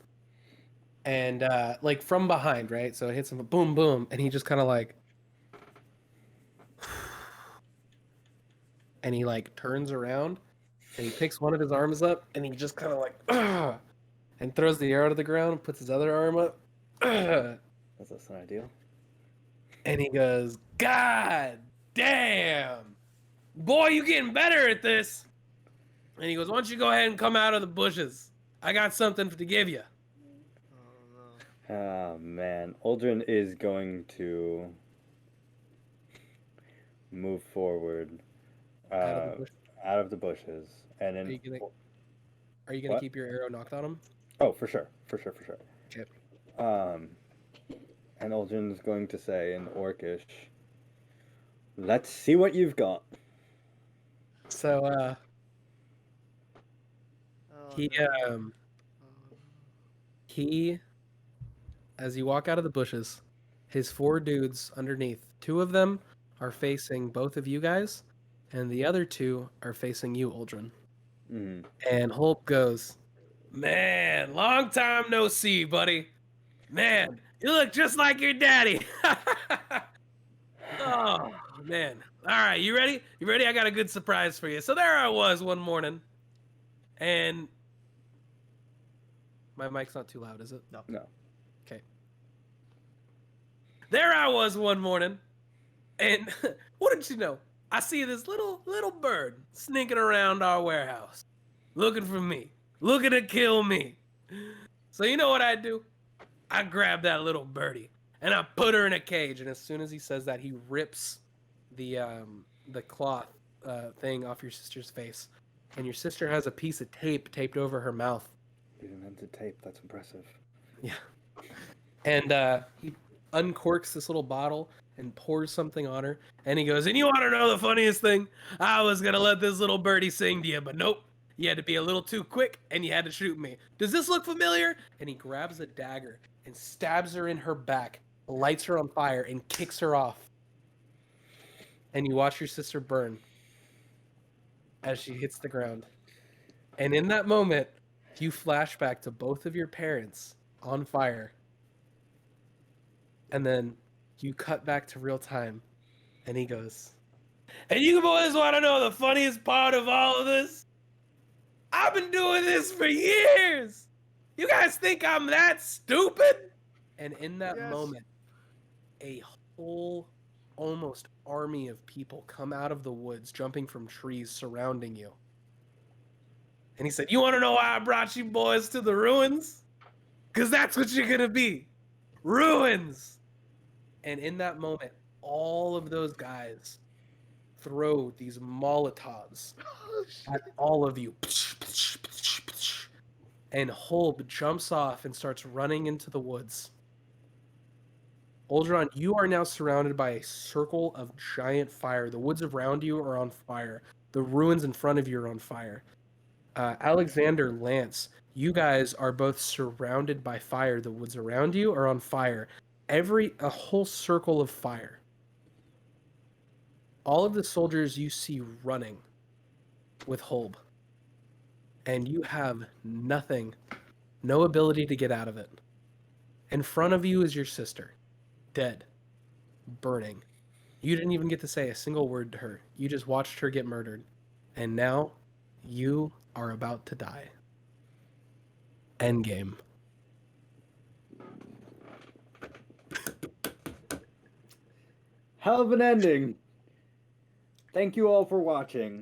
and like from behind, right? So it hits him, boom, boom, and he just kind of like, and he like turns around, and he picks one of his arms up, and he just kind of like, and throws the arrow to the ground, and puts his other arm up, and That's not ideal. he goes, "God damn, boy, you getting better at this." And he goes, "Why don't you go ahead and come out of the bushes? I got something to give you." Oh no. Oh man, Uldren is going to move forward Out of the bush. out of the bushes, and then Are you gonna What? keep your arrow knocked on him? oh, for sure. Okay. And Uldren's going to say in Orcish, "Let's see what you've got." So Oh, he no. um he, as you walk out of the bushes, his 4 dudes underneath, 2 of them are facing both of you guys, and the other 2 are facing you, Uldren. Mhm. And Hulk goes, "Man, long time no see, buddy. Man, you look just like your daddy." Oh, man. All right, you ready? You ready? I got a good surprise for you. So there I was one morning, and my mic's not too loud, is it? No. No. Okay. There I was one morning, and what did you know? I see this little bird sneaking around our warehouse, looking for me, looking to kill me. So you know what I do? I grab that little birdie and I put her in a cage. And as soon as he says that, he rips the cloth thing off your sister's face, and your sister has a piece of tape taped over her mouth. You invented tape. That's impressive. Yeah. And he uncorks this little bottle and pours something on her. And he goes, "And you want to know the funniest thing? I was going to let this little birdie sing to you, but nope. You had to be a little too quick and you had to shoot me. Does this look familiar?" And he grabs a dagger and stabs her in her back, lights her on fire, and kicks her off. And you watch your sister burn as she hits the ground. And in that moment, you flash back to both of your parents on fire. And then you cut back to real time. And he goes, "And you boys want to know the funniest part of all of this? I've been doing this for years. You guys think I'm that stupid?" And in that Yes. moment, a whole almost army of people come out of the woods, jumping from trees, surrounding you. And he said, "You want to know why I brought you boys to the ruins? Because that's what you're going to be. Ruins." And in that moment, all of those guys throw these Molotovs Oh, shit. at all of you. And Holb jumps off and starts running into the woods. Uldren, you are now surrounded by a circle of giant fire. The woods around you are on fire. The ruins in front of you are on fire. Alexander, Lance, you guys are both surrounded by fire. The woods around you are on fire. A whole circle of fire. All of the soldiers you see running with Holb. And you have nothing, no ability to get out of it. In front of you is your sister, dead, burning. You didn't even get to say a single word to her. You just watched her get murdered. And now you are about to die. Endgame. Hell of an ending. Thank you all for watching.